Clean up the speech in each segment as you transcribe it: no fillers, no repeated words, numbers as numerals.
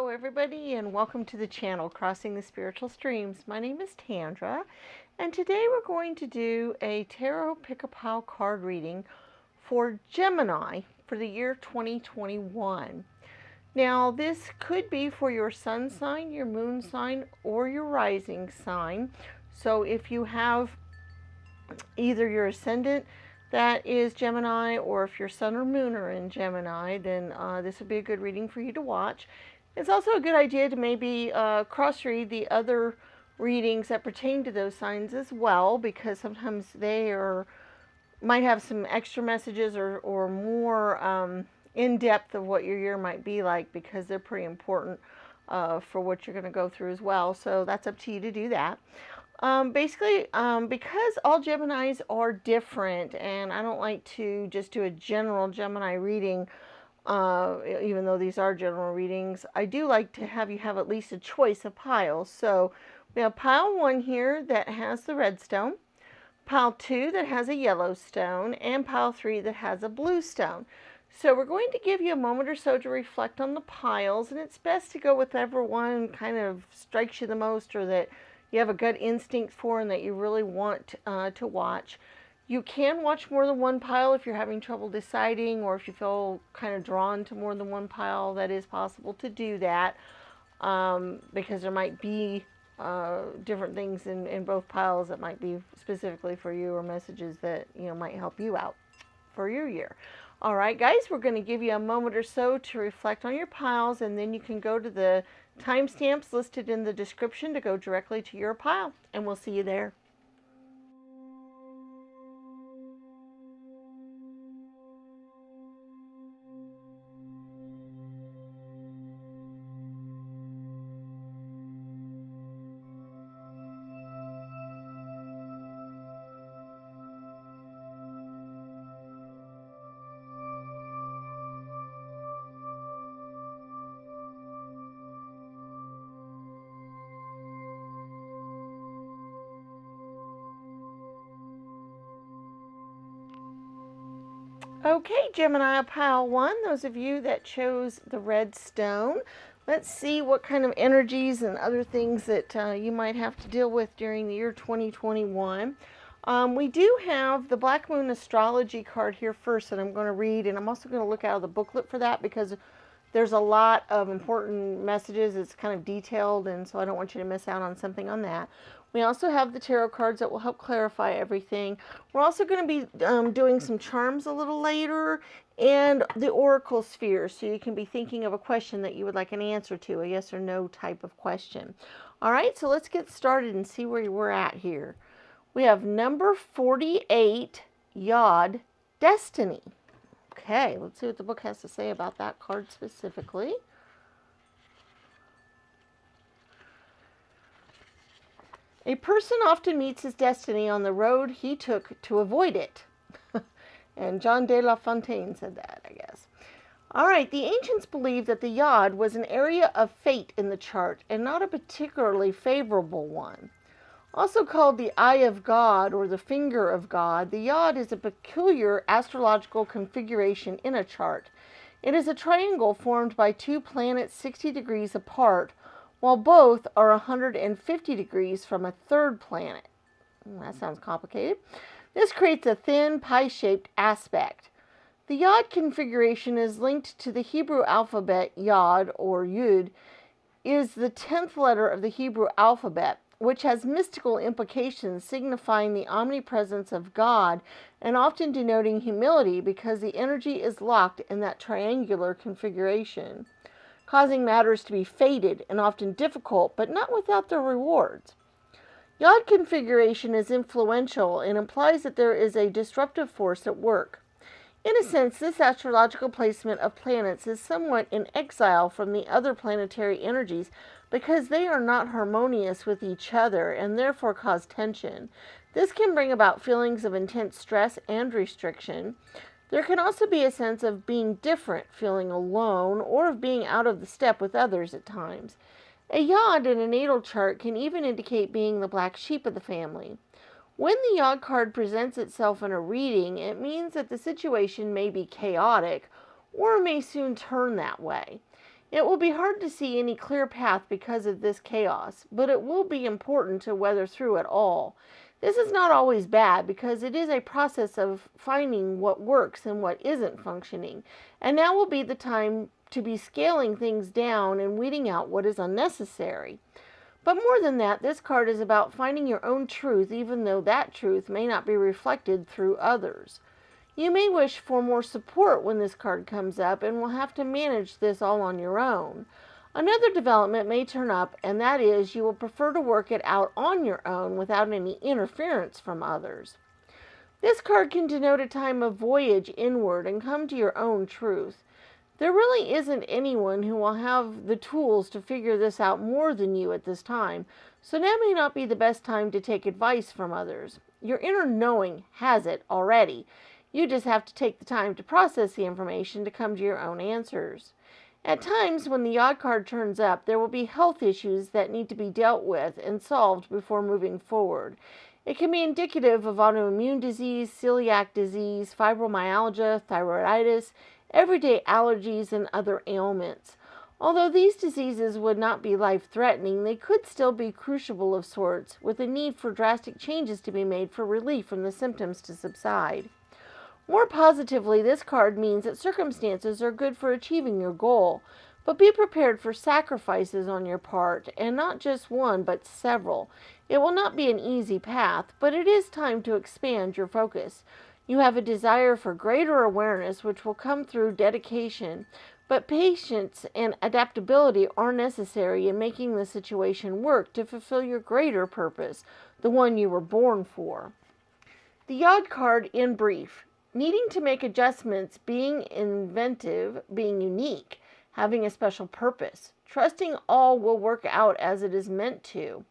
everybody, and welcome to the channel, Crossing the Spiritual Streams. My name is Sandra, and today we're going to do a Tarot Pick-a-Pile card reading for Gemini for the year 2021. Now, this could be for your sun sign, your moon sign, or your rising sign. So if you have either your ascendant that is Gemini, or if your sun or moon are in Gemini, then this would be a good reading for you to watch. It's also a good idea to maybe cross-read the other readings that pertain to those signs as well, because sometimes they might have some extra messages or more in-depth of what your year might be like, because they're pretty important for what you're going to go through as well. So that's up to you to do that. Because all Geminis are different, and I don't like to just do a general Gemini reading, even though these are general readings, I do like to have you have at least a choice of piles. So we have pile 1 here that has the red stone, pile 2 that has a yellow stone, and pile 3 that has a blue stone. So we're going to give you a moment or so to reflect on the piles, and it's best to go with whichever one kind of strikes you the most, or that you have a gut instinct for and that you really want to watch. You can watch more than one pile if you're having trouble deciding, or if you feel kind of drawn to more than one pile. That is possible to do that, because there might be different things in both piles that might be specifically for you, or messages that might help you out for your year. All right, guys, we're going to give you a moment or so to reflect on your piles, and then you can go to the timestamps listed in the description to go directly to your pile, and we'll see you there. Okay, Gemini, pile 1, those of you that chose the red stone, let's see what kind of energies and other things that you might have to deal with during the year 2021. We do have the Black Moon Astrology card here first that I'm going to read, and I'm also going to look out of the booklet for that, because there's a lot of important messages. It's kind of detailed, and so I don't want you to miss out on something on that. We also have the tarot cards that will help clarify everything. We're also going to be doing some charms a little later, and the oracle sphere, so you can be thinking of a question that you would like an answer to, a yes or no type of question. All right, so let's get started and see where we're at here. We have number 48, Yod, Destiny. Okay, let's see what the book has to say about that card specifically. A person often meets his destiny on the road he took to avoid it. And John de La Fontaine said that, I guess. All right, the ancients believed that the Yod was an area of fate in the chart, and not a particularly favorable one. Also called the Eye of God or the Finger of God, the Yod is a peculiar astrological configuration in a chart. It is a triangle formed by 2 planets 60 degrees apart, while both are 150 degrees from a third planet. That sounds complicated. This creates a thin, pie-shaped aspect. The Yod configuration is linked to the Hebrew alphabet. Yod, or Yud, is the 10th letter of the Hebrew alphabet, which has mystical implications signifying the omnipresence of God and often denoting humility, because the energy is locked in that triangular configuration, causing matters to be fated and often difficult, but not without their rewards. Yod configuration is influential and implies that there is a disruptive force at work. In a sense, this astrological placement of planets is somewhat in exile from the other planetary energies, because they are not harmonious with each other and therefore cause tension. This can bring about feelings of intense stress and restriction. There can also be a sense of being different, feeling alone, or of being out of the step with others at times. A Yod in a natal chart can even indicate being the black sheep of the family. When the Yod card presents itself in a reading, it means that the situation may be chaotic or may soon turn that way. It will be hard to see any clear path because of this chaos, but it will be important to weather through it all. This is not always bad because it is a process of finding what works and what isn't functioning. And now will be the time to be scaling things down and weeding out what is unnecessary. But more than that, this card is about finding your own truth, even though that truth may not be reflected through others. You may wish for more support when this card comes up and will have to manage this all on your own. Another development may turn up, and that is you will prefer to work it out on your own without any interference from others. This card can denote a time of voyage inward and come to your own truth. There really isn't anyone who will have the tools to figure this out more than you at this time, so now may not be the best time to take advice from others. Your inner knowing has it already. You just have to take the time to process the information to come to your own answers. At times, when the odd card turns up, there will be health issues that need to be dealt with and solved before moving forward. It can be indicative of autoimmune disease, celiac disease, fibromyalgia, thyroiditis, everyday allergies, and other ailments. Although these diseases would not be life-threatening, they could still be crucible of sorts, with a need for drastic changes to be made for relief from the symptoms to subside. More positively, this card means that circumstances are good for achieving your goal, but be prepared for sacrifices on your part, and not just one, but several. It will not be an easy path, but it is time to expand your focus. You have a desire for greater awareness, which will come through dedication, but patience and adaptability are necessary in making the situation work to fulfill your greater purpose, the one you were born for. The odd card in brief. Needing to make adjustments, being inventive, being unique, having a special purpose, trusting all will work out as it is meant to,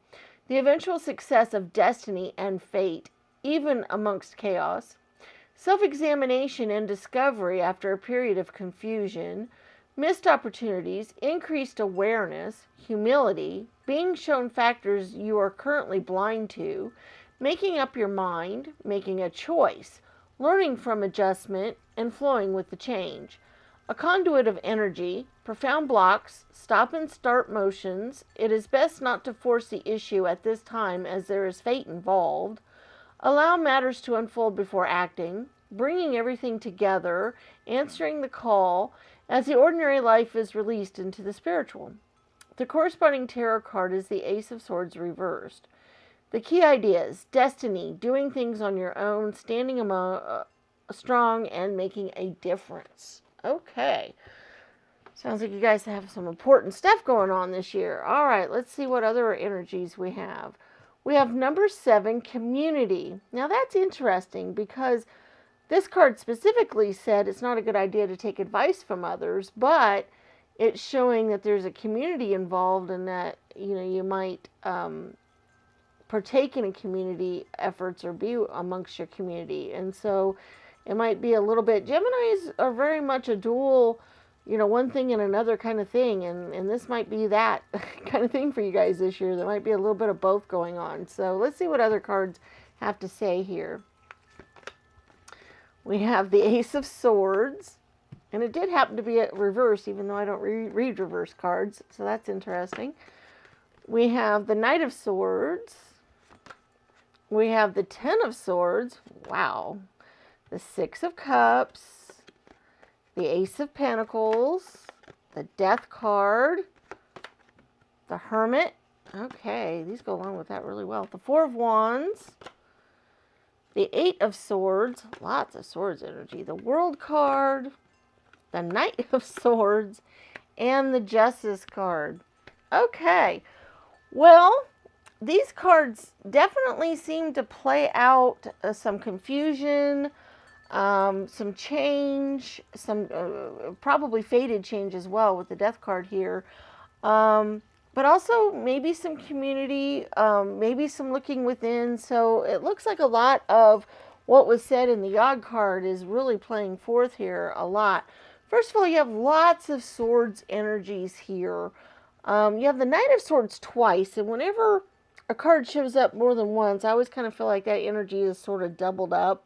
the eventual success of destiny and fate, even amongst chaos, self-examination and discovery after a period of confusion, missed opportunities, increased awareness, humility, being shown factors you are currently blind to, making up your mind, making a choice, learning from adjustment, and flowing with the change. A conduit of energy, profound blocks, stop and start motions. It is best not to force the issue at this time as there is fate involved. Allow matters to unfold before acting, bringing everything together, answering the call as the ordinary life is released into the spiritual. The corresponding tarot card is the Ace of Swords reversed. The key ideas: destiny, doing things on your own, standing strong, and making a difference. Okay. Sounds like you guys have some important stuff going on this year. All right, let's see what other energies we have. We have number 7, community. Now that's interesting because this card specifically said it's not a good idea to take advice from others, but it's showing that there's a community involved and that, you might partake in a community efforts or be amongst your community. And so it might be a little bit, Geminis are very much a dual, one thing and another kind of thing. And this might be that kind of thing for you guys this year. There might be a little bit of both going on. So let's see what other cards have to say here. We have the Ace of Swords. And it did happen to be a reverse, even though I don't read reverse cards. So that's interesting. We have the Knight of Swords. We have the Ten of Swords. Wow. The Six of Cups. The Ace of Pentacles. The Death card. The Hermit. Okay, these go along with that really well. The Four of Wands. The Eight of Swords. Lots of swords energy. The World card. The Knight of Swords. And the Justice card. Okay. Well, these cards definitely seem to play out some confusion, some change, some probably fated change as well with the Death card here. But also maybe some community, maybe some looking within. So it looks like a lot of what was said in the Odd card is really playing forth here a lot. First of all, you have lots of swords energies here. You have the Knight of Swords twice, and whenever a card shows up more than once, I always kind of feel like that energy is sort of doubled up.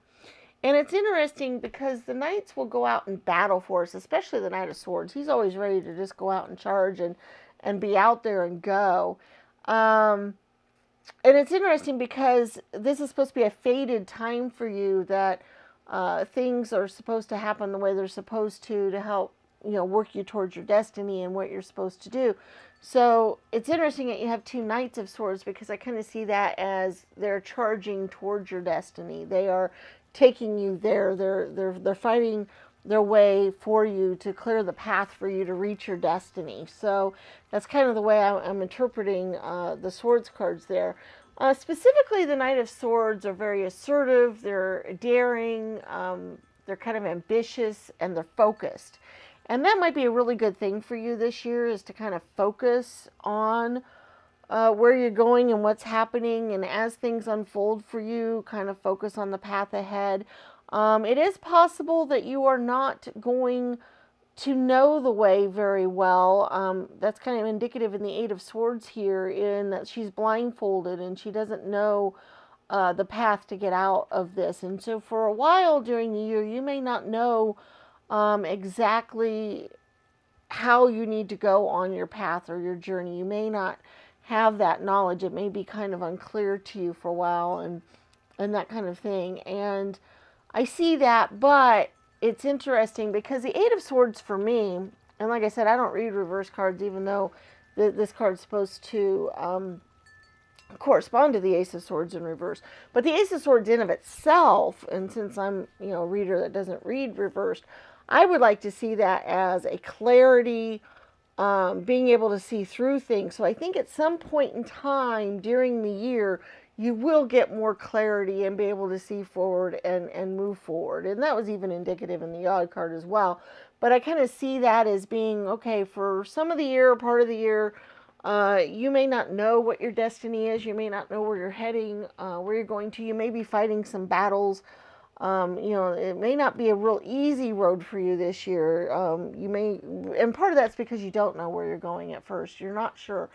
And it's interesting because the knights will go out and battle for us, especially the Knight of Swords. He's always ready to just go out and charge and be out there and go. Um, and it's interesting because this is supposed to be a fated time for you, that things are supposed to happen the way they're supposed to help, work you towards your destiny and what you're supposed to do. So it's interesting that you have two Knights of Swords, because I kind of see that as they're charging towards your destiny. They are taking you there. They're fighting their way for you to clear the path for you to reach your destiny. So that's kind of the way I'm interpreting the Swords cards there. Specifically, the Knight of Swords are very assertive. They're daring. They're kind of ambitious, and they're focused. And that might be a really good thing for you this year, is to kind of focus on where you're going and what's happening. And as things unfold for you, kind of focus on the path ahead. It is possible that you are not going to know the way very well. That's kind of indicative in the Eight of Swords here, in that she's blindfolded and she doesn't know the path to get out of this. And so for a while during the year, you may not know exactly how you need to go on your path or your journey. You may not have that knowledge. It may be kind of unclear to you for a while, and that kind of thing. And I see that, but it's interesting because the Eight of Swords for me, and like I said, I don't read reverse cards, even though this card's supposed to correspond to the Ace of Swords in reverse. But the Ace of Swords in of itself, and since I'm a reader that doesn't read reversed, I would like to see that as a clarity, being able to see through things. So I think at some point in time during the year, you will get more clarity and be able to see forward and move forward. And that was even indicative in the Odd card as well. But I kind of see that as being, okay, for some of the year, part of the year, you may not know what your destiny is. You may not know where you're heading, where you're going to. You may be fighting some battles. It may not be a real easy road for you this year. And part of that's because you don't know where you're going at first. You're not sure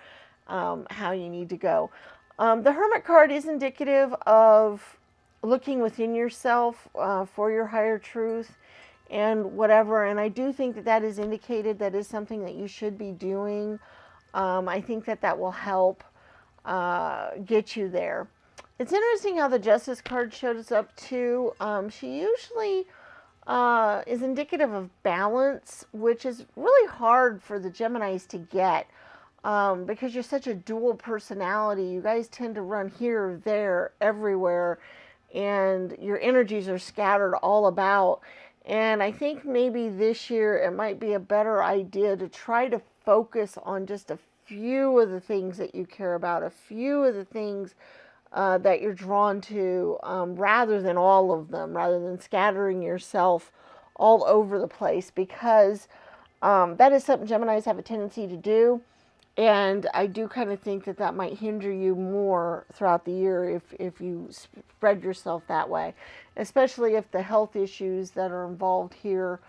how you need to go. The Hermit card is indicative of looking within yourself for your higher truth and whatever. And I do think that is indicated. That is something that you should be doing. I think that will help get you there. It's interesting how the Justice card shows up too. She usually is indicative of balance, which is really hard for the Geminis to get because you're such a dual personality. You guys tend to run here, there, everywhere, and your energies are scattered all about. And I think maybe this year it might be a better idea to try to focus on just a few of the things that you care about, a few of the things that you're drawn to, rather than all of them, rather than scattering yourself all over the place, because that is something Geminis have a tendency to do. And I do kind of think that might hinder you more throughout the year if you spread yourself that way, especially if the health issues that are involved here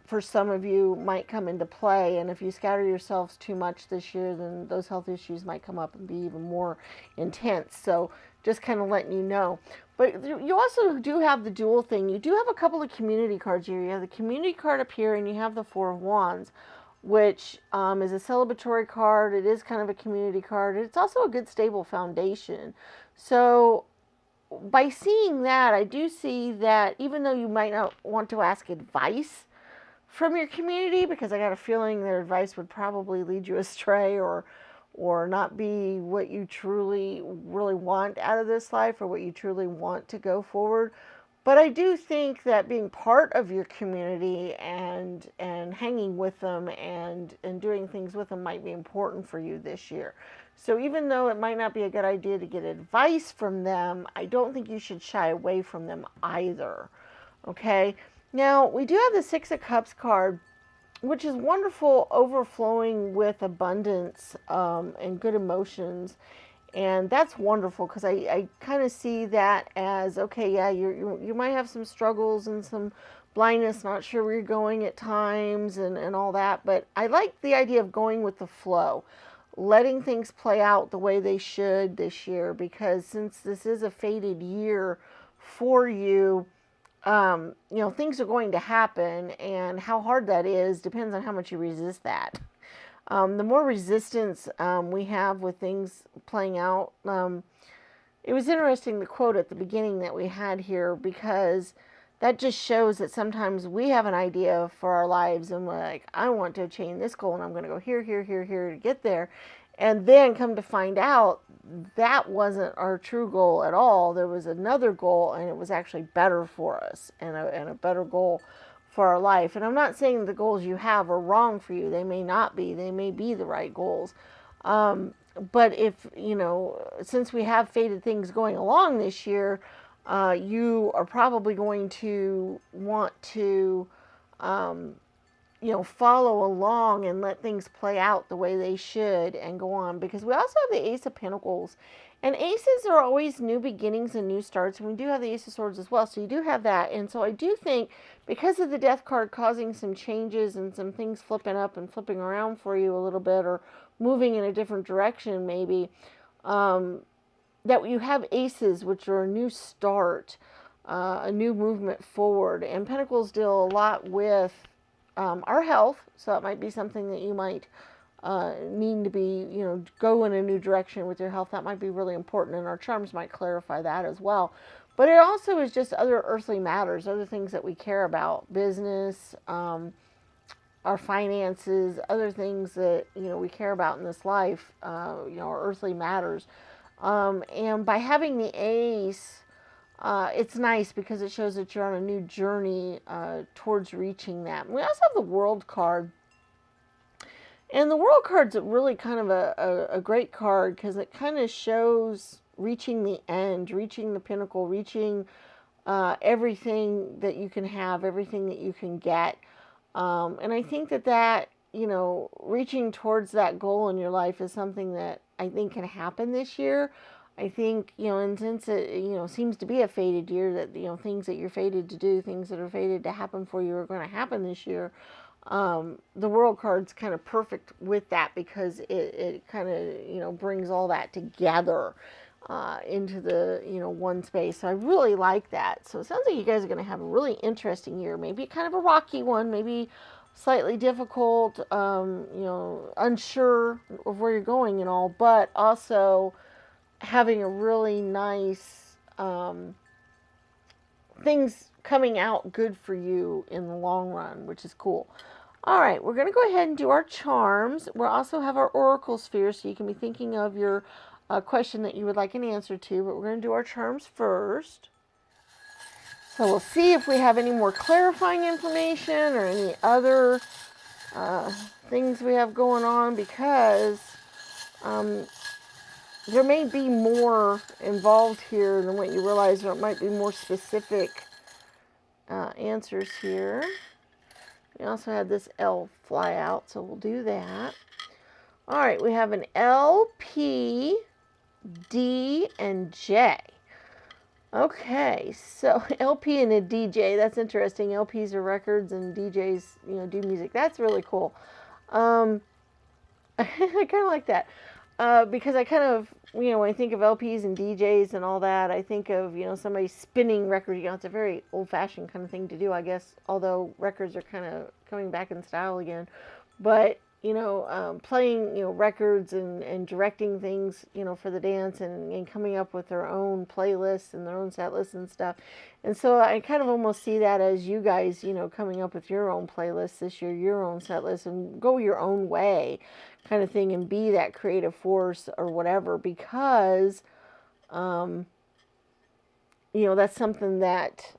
for some of you might come into play. And if you scatter yourselves too much this year, then those health issues might come up and be even more intense. So just kind of letting you know. But you also do have the dual thing. You do have a couple of community cards here. You have the community card up here, and you have the Four of Wands, which is a celebratory card. It is kind of a community card. It's also a good stable foundation. So by seeing that, I do see that even though you might not want to ask advice from your community, because I got a feeling their advice would probably lead you astray or not be what you truly really want out of this life, or what you truly want to go forward. But I do think that being part of your community and hanging with them and doing things with them might be important for you this year. So even though it might not be a good idea to get advice from them, I don't think you should shy away from them either. Okay? Now, we do have the Six of Cups card, which is wonderful, overflowing with abundance and good emotions. And that's wonderful, because I kind of see that as, okay, yeah, you might have some struggles and some blindness, not sure where you're going at times and all that. But I like the idea of going with the flow, letting things play out the way they should this year, because since this is a fated year for you, things are going to happen, and how hard that is depends on how much you resist that. The more resistance we have with things playing out, it was interesting, the quote at the beginning that we had here, because that just shows that sometimes we have an idea for our lives and we're like, I want to attain this goal and I'm going to go here, here, here, here to get there. And then come to find out that wasn't our true goal at all. There was another goal, and it was actually better for us, and a better goal for our life. And I'm not saying the goals you have are wrong for you. They may not be. They may be the right goals. But if, since we have fated things going along this year, you are probably going to want to, follow along and let things play out the way they should and go on. Because we also have the Ace of Pentacles. And aces are always new beginnings and new starts. And we do have the Ace of Swords as well. So you do have that. And so I do think, because of the Death card causing some changes and some things flipping up and flipping around for you a little bit, or moving in a different direction maybe, that you have aces, which are a new start, a new movement forward. And Pentacles deal a lot with our health. So it might be something that you might need to be, go in a new direction with your health. That might be really important, and our charms might clarify that as well. But it also is just other earthly matters, other things that we care about, business, our finances, other things that, we care about in this life, our earthly matters. And by having the ace, it's nice because it shows that you're on a new journey towards reaching that. We also have the World card. And the World card's really kind of a great card, because it kind of shows reaching the end, reaching the pinnacle, reaching everything that you can have, everything that you can get. And I think that, reaching towards that goal in your life is something that I think can happen this year. I think, and since it, seems to be a fated year, that, things that you're fated to do, things that are fated to happen for you are going to happen this year. The World card's kind of perfect with that, because it kind of, brings all that together into the, one space. So I really like that. So it sounds like you guys are going to have a really interesting year. Maybe kind of a rocky one, maybe slightly difficult, unsure of where you're going and all, but also having a really nice, things coming out good for you in the long run, which is cool. All right, we're going to go ahead and do our charms. We'll also have our oracle sphere, so you can be thinking of your question that you would like an answer to, but we're going to do our charms first. So we'll see if we have any more clarifying information or any other things we have going on, because there may be more involved here than what you realize, or it might be more specific answers here. We also had this L fly out, so we'll do that. All right, we have an L, P, D, and J. Okay, so LP and a DJ, that's interesting. LPs are records and DJs, do music. That's really cool. I kind of like that. Because I kind of, when I think of LPs and DJs and all that, I think of, somebody spinning records. It's a very old-fashioned kind of thing to do, I guess, although records are kind of coming back in style again. But, playing, records and directing things, for the dance, and coming up with their own playlists and their own set lists and stuff. And so I kind of almost see that as you guys, coming up with your own playlists this year, your own set lists, and go your own way kind of thing, and be that creative force or whatever, because, that's something that,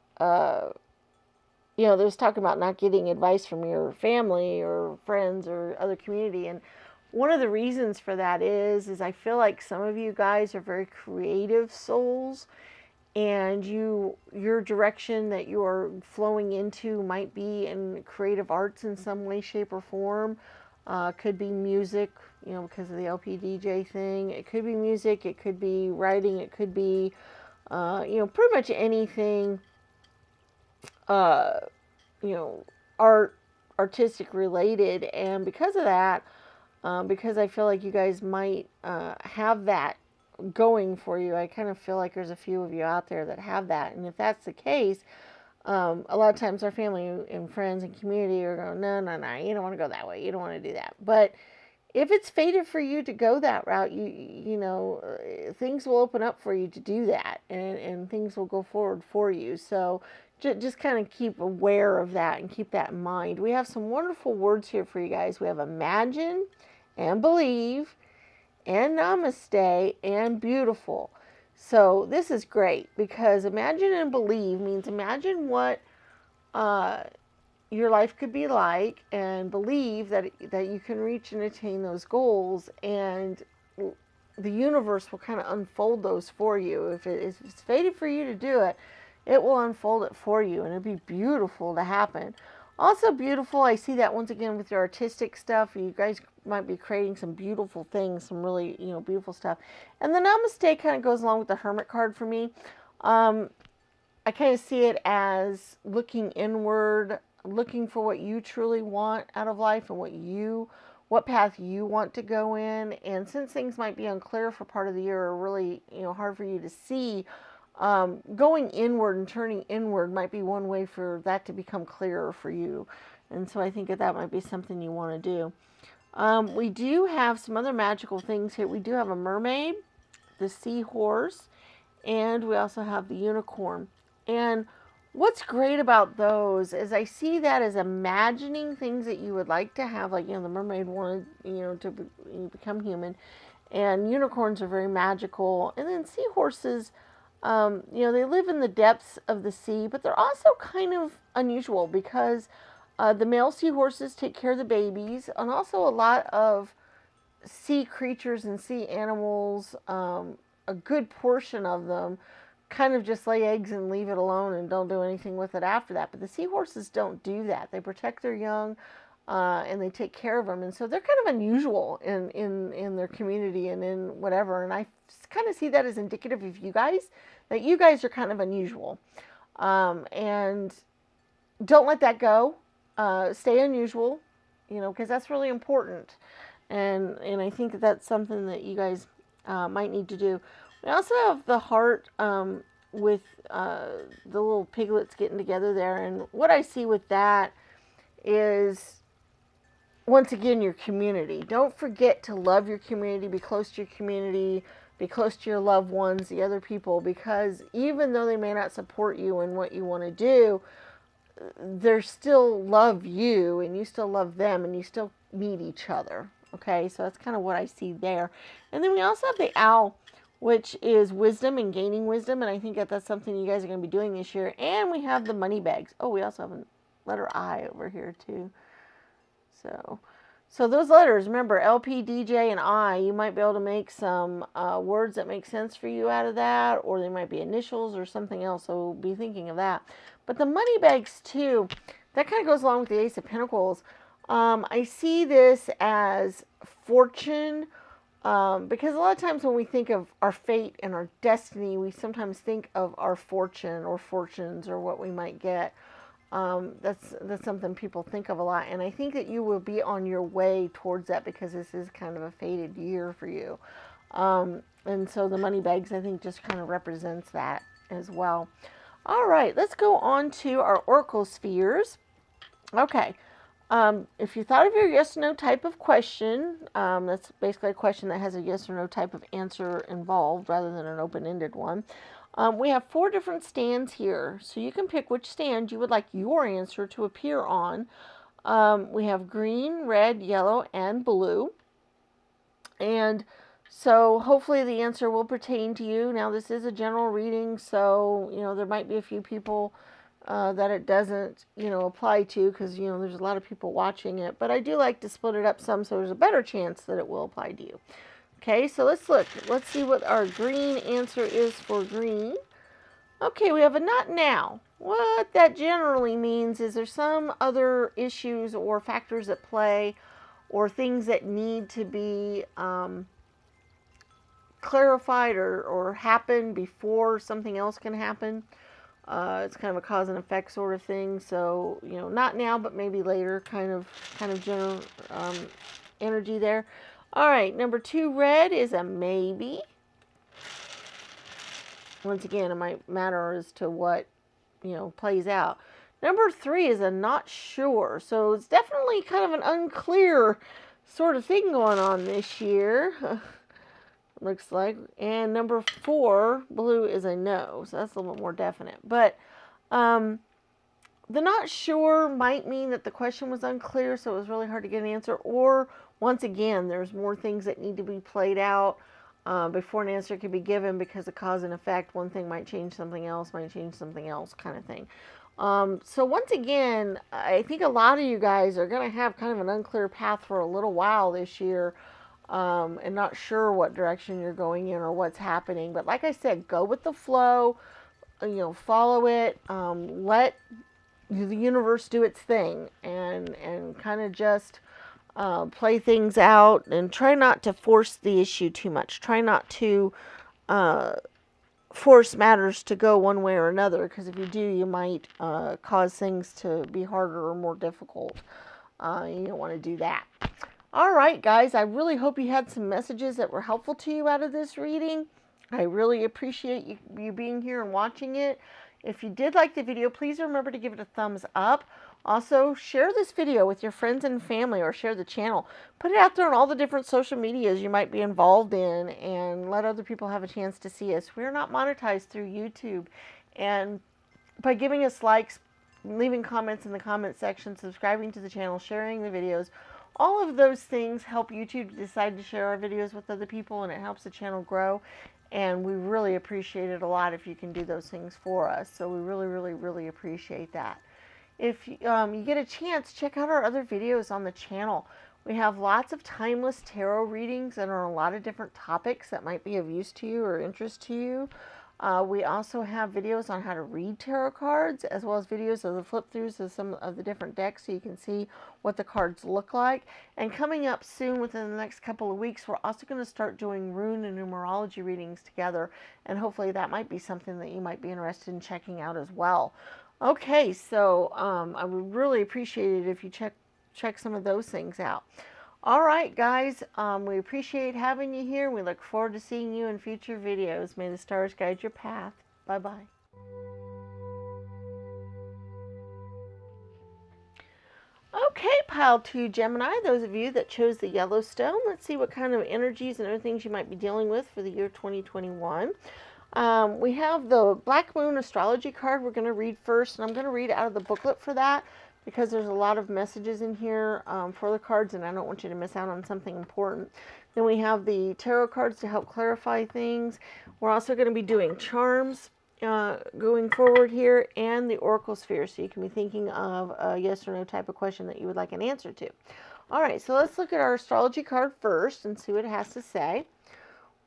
there's talking about not getting advice from your family or friends or other community. And one of the reasons for that is I feel like some of you guys are very creative souls, and your direction that you are flowing into might be in creative arts in some way, shape, or form. Could be music, because of the LPDJ thing. It could be music. It could be writing. It could be, pretty much anything, artistic related. And because of that, because I feel like you guys might have that going for you, I kind of feel like there's a few of you out there that have that. And if that's the case, A lot of times our family and friends and community are going, no, no, no, you don't want to go that way. You don't want to do that. But if it's fated for you to go that route, things will open up for you to do that, and things will go forward for you. So just kind of keep aware of that and keep that in mind. We have some wonderful words here for you guys. We have imagine and believe and namaste and beautiful. So this is great because imagine and believe means imagine what your life could be like, and believe that you can reach and attain those goals, and the universe will kind of unfold those for you. If it's fated for you to do it, it will unfold it for you, and it'd be beautiful to happen. Also beautiful, I see that once again with your artistic stuff. You guys might be creating some beautiful things, some really, beautiful stuff. And the namaste kind of goes along with the hermit card for me. I kind of see it as looking inward, looking for what you truly want out of life and what path you want to go in. And since things might be unclear for part of the year, or really, hard for you to see, going inward and turning inward might be one way for that to become clearer for you. And so I think that might be something you want to do. We do have some other magical things here. We do have a mermaid, the seahorse, and we also have the unicorn. And what's great about those is I see that as imagining things that you would like to have, like, the mermaid wanted, to become human, and unicorns are very magical. And then seahorses, they live in the depths of the sea, but they're also kind of unusual because the male seahorses take care of the babies, and also a lot of sea creatures and sea animals, a good portion of them kind of just lay eggs and leave it alone and don't do anything with it after that. But the seahorses don't do that. They protect their young, and they take care of them. And so they're kind of unusual in their community and in whatever. And I kind of see that as indicative of you guys, that you guys are kind of unusual. And don't let that go. Stay unusual, because that's really important. And I think that that's something that you guys might need to do. We also have the heart with the little piglets getting together there. And what I see with that is, once again, your community. Don't forget to love your community, be close to your community, be close to your loved ones, the other people, because even though they may not support you in what you want to do, they still love you, and you still love them, and you still need each other. Okay, so that's kind of what I see there. And then we also have the owl, which is wisdom and gaining wisdom, and I think that's something you guys are going to be doing this year. And we have the money bags. Oh, we also have a letter I over here too. So those letters, remember, LP, DJ, and I, you might be able to make some words that make sense for you out of that, or they might be initials or something else, so be thinking of that. But the money bags too, that kind of goes along with the Ace of Pentacles. I see this as fortune, because a lot of times when we think of our fate and our destiny, we sometimes think of our fortune or fortunes or what we might get. That's something people think of a lot, and I think that you will be on your way towards that, because this is kind of a fated year for you. And so the money bags, I think, just kind of represents that as well. All right, let's go on to our oracle spheres. Okay. If you thought of your yes or no type of question, that's basically a question that has a yes or no type of answer involved rather than an open-ended one. We have 4 different stands here, so you can pick which stand you would like your answer to appear on. We have green, red, yellow, and blue. And so hopefully the answer will pertain to you. Now, this is a general reading, so, there might be a few people that it doesn't, apply to, because, there's a lot of people watching it. But I do like to split it up some, so there's a better chance that it will apply to you. Okay, so let's look. Let's see what our green answer is for green. Okay, we have a not now. What that generally means is there's some other issues or factors at play, or things that need to be clarified or happen before something else can happen. It's kind of a cause and effect sort of thing. So, not now, but maybe later, kind of general energy there. All right, number 2, red, is a maybe. Once again, it might matter as to what plays out. Number 3 is a not sure. So it's definitely kind of an unclear sort of thing going on this year. Looks like. And number 4, blue, is a no. So that's a little bit more definite. But the not sure might mean that the question was unclear, so it was really hard to get an answer. Or, once again, there's more things that need to be played out before an answer can be given, because of cause and effect. One thing might change something else, kind of thing. So once again, I think a lot of you guys are going to have kind of an unclear path for a little while this year, and not sure what direction you're going in or what's happening. But like I said, go with the flow, follow it, let the universe do its thing, and kind of just play things out, and try not to force the issue too much. Try not to force matters to go one way or another, because if you do, you might cause things to be harder or more difficult. You don't want to do that. All right, guys, I really hope you had some messages that were helpful to you out of this reading. I really appreciate you being here and watching it. If you did like the video, please remember to give it a thumbs up. Also, share this video with your friends and family, or share the channel. Put it out there on all the different social medias you might be involved in, and let other people have a chance to see us. We're not monetized through YouTube. And by giving us likes, leaving comments in the comment section, subscribing to the channel, sharing the videos, all of those things help YouTube decide to share our videos with other people, and it helps the channel grow. And we really appreciate it a lot if you can do those things for us. So we really, really, really appreciate that. If you get a chance, check out our other videos on the channel. We have lots of timeless tarot readings that are on a lot of different topics that might be of use to you or interest to you. We also have videos on how to read tarot cards, as well as videos of the flip-throughs of some of the different decks, so you can see what the cards look like. And coming up soon, within the next couple of weeks, we're also going to start doing rune and numerology readings together, and hopefully that might be something that you might be interested in checking out as well. Okay, so I would really appreciate it if you check some of those things out. All right, guys, we appreciate having you here. We look forward to seeing you in future videos. May the stars guide your path. Bye-bye. Okay, pile 2 Gemini, those of you that chose the Yellowstone, let's see what kind of energies and other things you might be dealing with for the year 2021. We have the Black Moon astrology card we're going to read first, and I'm going to read out of the booklet for that, because there's a lot of messages in here for the cards, and I don't want you to miss out on something important. Then we have the tarot cards to help clarify things. We're also going to be doing charms going forward here, and the oracle sphere, so you can be thinking of a yes or no type of question that you would like an answer to. All right, so let's look at our astrology card first and see what it has to say.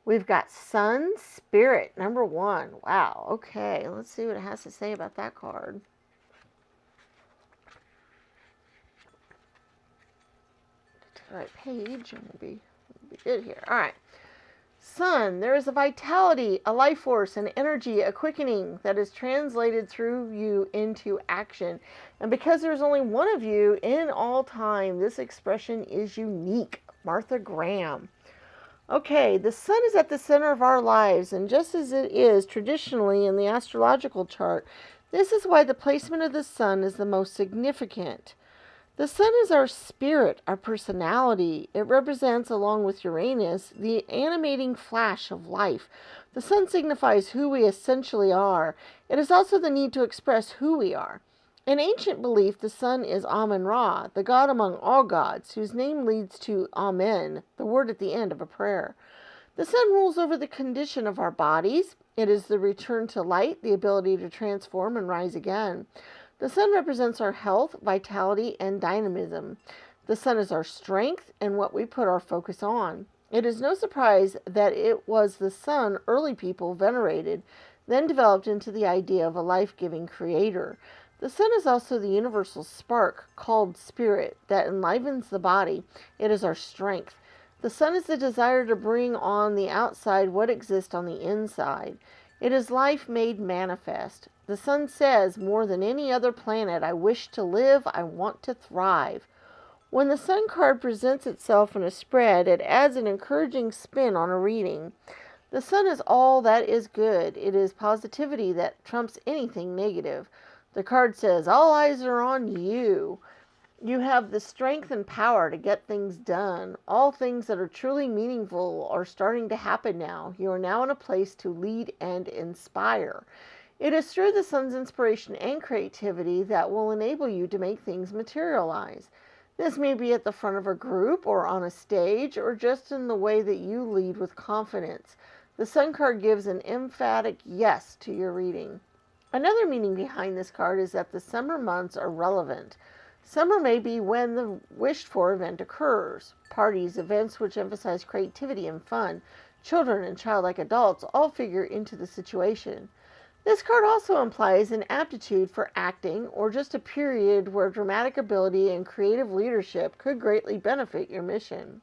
We've got Sun Spirit, number 1. Wow, okay, let's see what it has to say about that card. The right page, and we'll be good here. All right. Sun, there is a vitality, a life force, an energy, a quickening that is translated through you into action. And because there's only one of you in all time, this expression is unique. Martha Graham. Okay, the sun is at the center of our lives, and just as it is traditionally in the astrological chart, this is why the placement of the sun is the most significant. The sun is our spirit, our personality. It represents, along with Uranus, the animating flash of life. The sun signifies who we essentially are. It is also the need to express who we are. In ancient belief, the sun is Amun-Ra, the god among all gods, whose name leads to Amen, the word at the end of a prayer. The sun rules over the condition of our bodies. It is the return to light, the ability to transform and rise again. The sun represents our health, vitality, and dynamism. The sun is our strength and what we put our focus on. It is no surprise that it was the sun early people venerated, then developed into the idea of a life-giving creator. The sun is also the universal spark, called spirit, that enlivens the body. It is our strength. The sun is the desire to bring on the outside what exists on the inside. It is life made manifest. The sun says, more than any other planet, I wish to live, I want to thrive. When the sun card presents itself in a spread, it adds an encouraging spin on a reading. The sun is all that is good. It is positivity that trumps anything negative. The card says, all eyes are on you. You have the strength and power to get things done. All things that are truly meaningful are starting to happen now. You are now in a place to lead and inspire. It is through the sun's inspiration and creativity that will enable you to make things materialize. This may be at the front of a group or on a stage or just in the way that you lead with confidence. The sun card gives an emphatic yes to your reading. Another meaning behind this card is that the summer months are relevant. Summer may be when the wished-for event occurs. Parties, events which emphasize creativity and fun, children and childlike adults all figure into the situation. This card also implies an aptitude for acting or just a period where dramatic ability and creative leadership could greatly benefit your mission.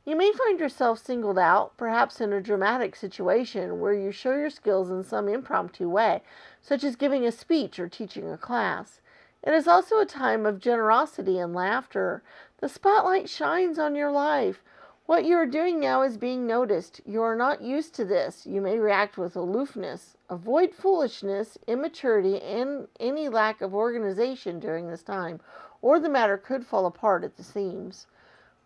You may find yourself singled out, perhaps in a dramatic situation where you show your skills in some impromptu way, such as giving a speech or teaching a class. It is also a time of generosity and laughter. The spotlight shines on your life. What you are doing now is being noticed. You are not used to this. You may react with aloofness. Avoid foolishness, immaturity, and any lack of organization during this time, or the matter could fall apart at the seams.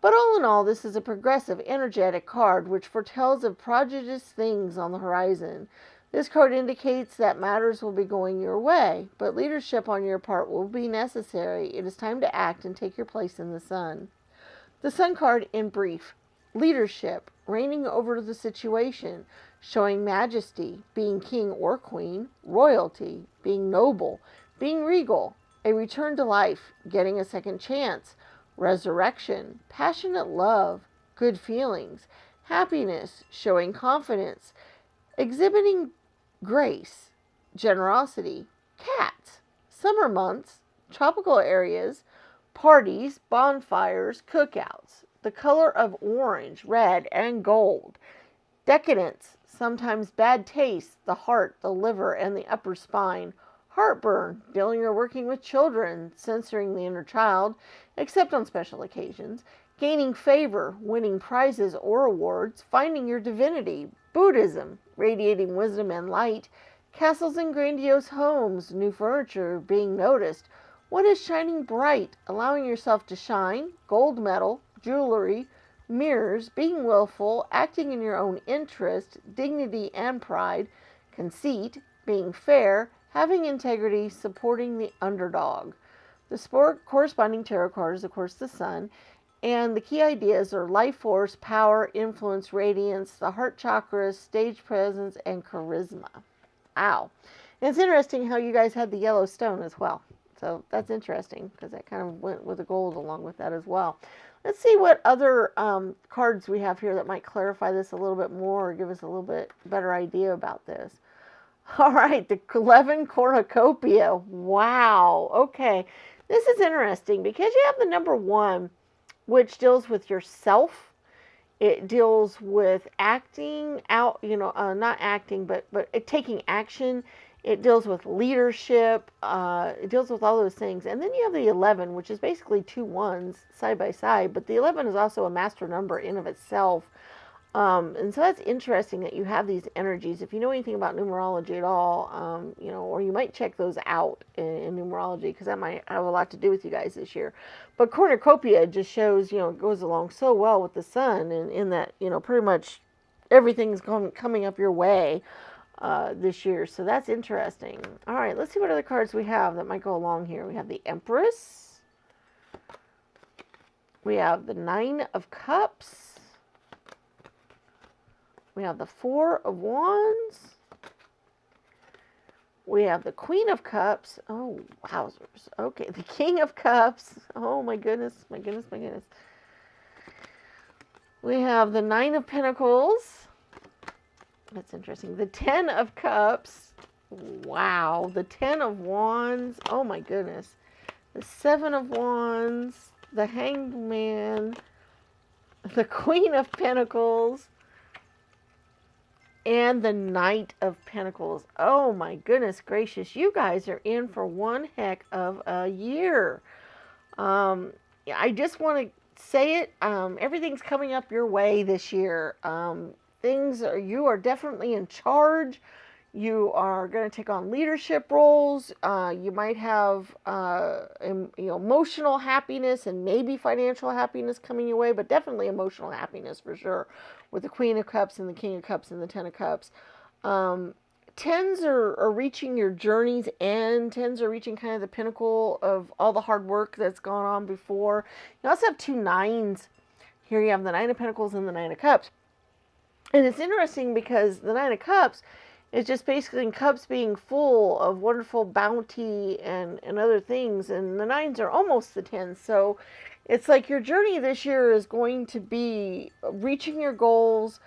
But all in all, this is a progressive, energetic card which foretells of prodigious things on the horizon. This card indicates that matters will be going your way, but leadership on your part will be necessary. It is time to act and take your place in the sun. The sun card in brief. Leadership, reigning over the situation, showing majesty, being king or queen, royalty, being noble, being regal, a return to life, getting a second chance, resurrection, passionate love, good feelings, happiness, showing confidence, exhibiting grace, generosity, cats, summer months, tropical areas, parties, bonfires, cookouts, the color of orange, red, and gold, decadence, sometimes bad taste, the heart, the liver, and the upper spine, heartburn, dealing or working with children, censoring the inner child, except on special occasions, gaining favor, winning prizes or awards, finding your divinity, Buddhism, radiating wisdom and light, castles and grandiose homes, new furniture, being noticed, what is shining bright, allowing yourself to shine, gold medal, jewelry, mirrors, being willful, acting in your own interest, dignity and pride, conceit, being fair, having integrity, supporting the underdog. The corresponding tarot card is, of course, the sun, and the key ideas are life force, power, influence, radiance, the heart chakras, stage presence, and charisma. Ow. And it's interesting how you guys had the yellow stone as well. So that's interesting because that kind of went with the gold along with that as well. Let's see what other cards we have here that might clarify this a little bit more or give us a little bit better idea about this. All right, the 11 cornucopia. Wow. Okay. This is interesting because you have the number 1, which deals with yourself. It deals with acting out, not acting, but taking action. It deals with leadership. It deals with all those things. And then you have the 11, which is basically 2 1s side by side. But the 11 is also a master number in of itself. And so that's interesting that you have these energies. If you know anything about numerology at all, or you might check those out in numerology because that might have a lot to do with you guys this year. But cornucopia just shows, it goes along so well with the sun and in that, pretty much everything's coming up your way this year. So that's interesting. All right, let's see what other cards we have that might go along here. We have the Empress. We have the 9 of Cups. We have the 4 of Wands. We have the Queen of Cups. Oh, wowzers. Okay, the King of Cups. Oh, my goodness, my goodness, my goodness. We have the 9 of Pentacles. That's interesting. The 10 of Cups. Wow. The 10 of Wands. Oh, my goodness. The 7 of Wands. The Hanged Man. The Queen of Pentacles. And the Knight of Pentacles. Oh my goodness gracious. You guys are in for one heck of a year. I just want to say it. Everything's coming up your way this year. you are definitely in charge. You are going to take on leadership roles. You might have emotional happiness and maybe financial happiness coming your way, but definitely emotional happiness for sure, with the Queen of Cups and the King of Cups and the Ten of Cups. Um, Tens are reaching your journey's end. Tens are reaching kind of the pinnacle of all the hard work that's gone on before. You also have two nines. Here you have the Nine of Pentacles and the Nine of Cups. And it's interesting because the Nine of Cups is just basically cups being full of wonderful bounty and other things. And the nines are almost the tens. So it's like your journey this year is going to be reaching your goals,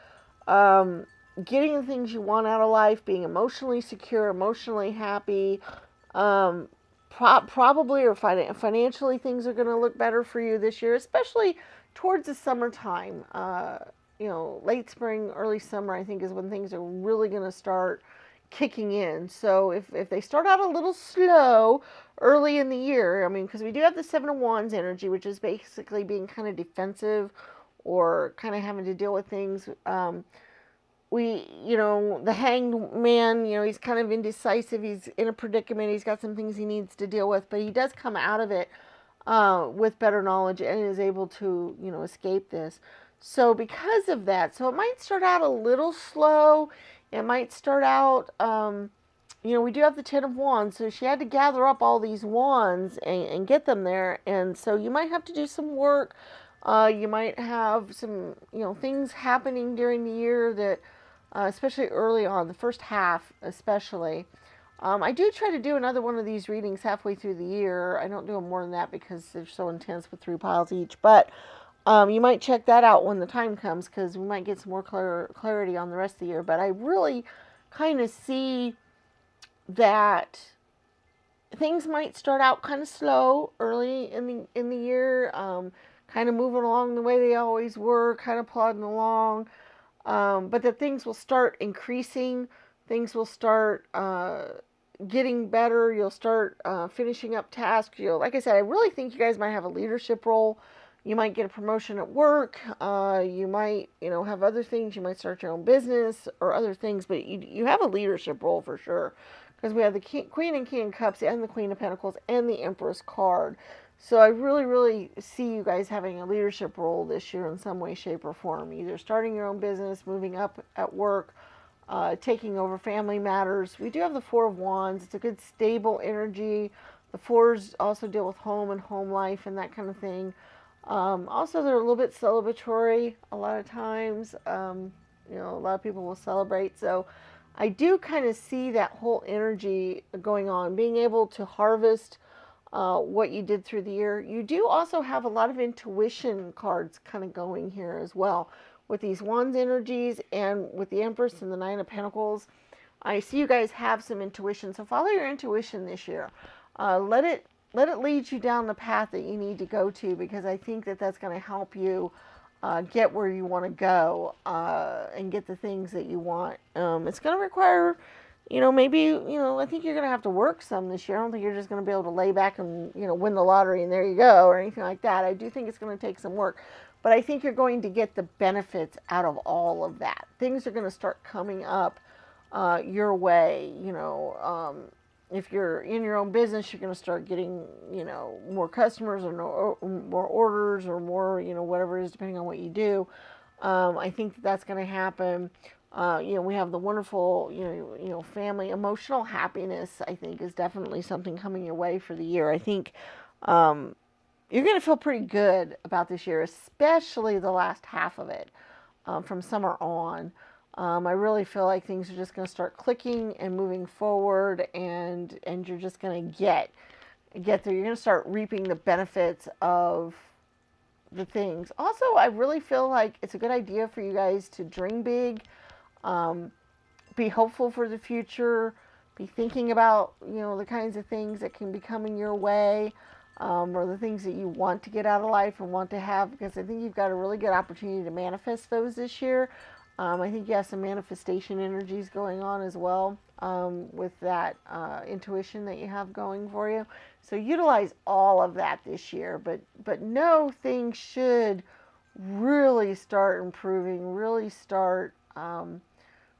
getting the things you want out of life, being emotionally secure, emotionally happy. Probably or financially things are going to look better for you this year, especially towards the summertime. Late spring, early summer, I think is when things are really going to start kicking in. So if they start out a little slow early in the year, I mean, because we do have the Seven of Wands energy, which is basically being kind of defensive or kind of having to deal with things. The Hanged Man, he's kind of indecisive. He's in a predicament. He's got some things he needs to deal with, but he does come out of it with better knowledge and is able to, escape this. So because of that, so it might start out a little slow. It might start out, we do have the Ten of Wands, so she had to gather up all these wands and get them there. And so you might have to do some work. You might have some, things happening during the year that, especially early on, the first half especially. I do try to do another one of these readings halfway through the year. I don't do them more than that because they're so intense with 3 piles each. But you might check that out when the time comes because we might get some more clarity on the rest of the year. But I really kind of see that things might start out kind of slow early in the year, kind of moving along the way they always were, kind of plodding along. But that things will start increasing. Things will start getting better. You'll start finishing up tasks. Like I said, I really think you guys might have a leadership role. You might get a promotion at work. You might, have other things. You might start your own business or other things. But you have a leadership role for sure. Because we have the Queen and King of Cups and the Queen of Pentacles and the Empress card. So I really, really see you guys having a leadership role this year in some way, shape, or form. Either starting your own business, moving up at work, taking over family matters. We do have the Four of Wands. It's a good, stable energy. The fours also deal with home and home life and that kind of thing. Also, they're a little bit celebratory a lot of times. A lot of people will celebrate. So I do kind of see that whole energy going on, being able to harvest what you did through the year. You do also have a lot of intuition cards kind of going here as well with these Wands energies and with the Empress and the Nine of Pentacles. I see you guys have some intuition, so follow your intuition this year. Let it lead you down the path that you need to go to, because I think that that's going to help you get where you want to go and get the things that you want. It's going to require, maybe, I think you're going to have to work some this year. I don't think you're just going to be able to lay back and, win the lottery and there you go or anything like that. I do think it's going to take some work, but I think you're going to get the benefits out of all of that. Things are going to start coming up your way. If you're in your own business, you're going to start getting, more customers or more orders or more, whatever it is, depending on what you do. I think that's going to happen. We have the wonderful, family emotional happiness, I think, is definitely something coming your way for the year. I think you're going to feel pretty good about this year, especially the last half of it, from summer on. I really feel like things are just going to start clicking and moving forward, and you're just going to get there. You're going to start reaping the benefits of the things. Also, I really feel like it's a good idea for you guys to dream big, be hopeful for the future, be thinking about, the kinds of things that can be coming your way, or the things that you want to get out of life and want to have, because I think you've got a really good opportunity to manifest those this year. I think you have some manifestation energies going on as well, with that intuition that you have going for you. So utilize all of that this year, but no, things should really start improving, really start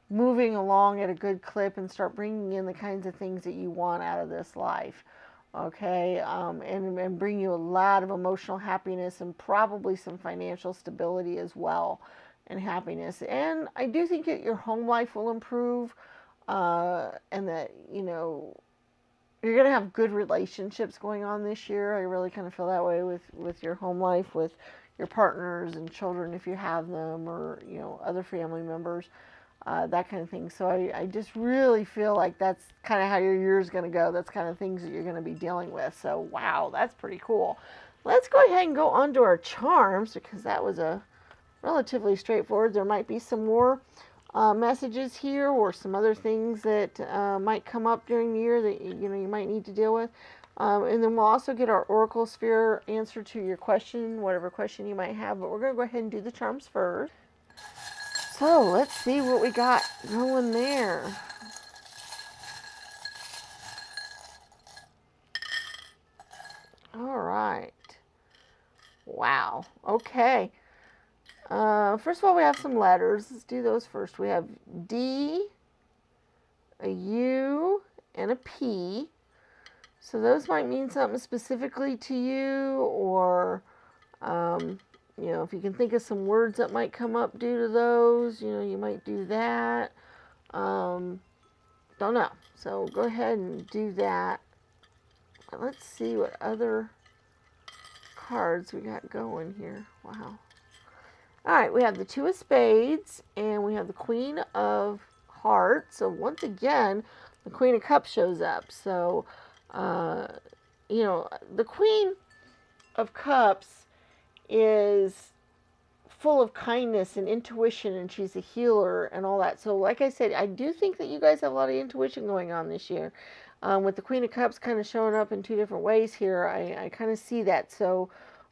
moving along at a good clip and start bringing in the kinds of things that you want out of this life. Okay, and bring you a lot of emotional happiness and probably some financial stability as well, and happiness. And I do think that your home life will improve, and that, you're going to have good relationships going on this year. I really kind of feel that way with your home life, with your partners and children if you have them, or, other family members. That kind of thing. So I just really feel like that's kind of how your year is going to go. That's kind of things that you're going to be dealing with. So, wow, that's pretty cool. Let's go ahead and go on to our charms, because that was a relatively straightforward. There might be some more messages here, or some other things that might come up during the year that you might need to deal with. And then we'll also get our Oracle Sphere answer to your question, whatever question you might have. But we're going to go ahead and do the charms first. So let's see what we got going there. All right. Wow. Okay. First of all, we have some letters. Let's do those first. We have D, a U, and a P. So those might mean something specifically to you, or if you can think of some words that might come up due to those, you might do that. Don't know. So go ahead and do that. Let's see what other cards we got going here. Wow. All right, we have the Two of Spades, and we have the Queen of Hearts. So once again, the Queen of Cups shows up. So, the Queen of Cups is full of kindness and intuition, and she's a healer and all that. So like I said, I do think that you guys have a lot of intuition going on this year. With the Queen of Cups kind of showing up in two different ways here, I kind of see that. So,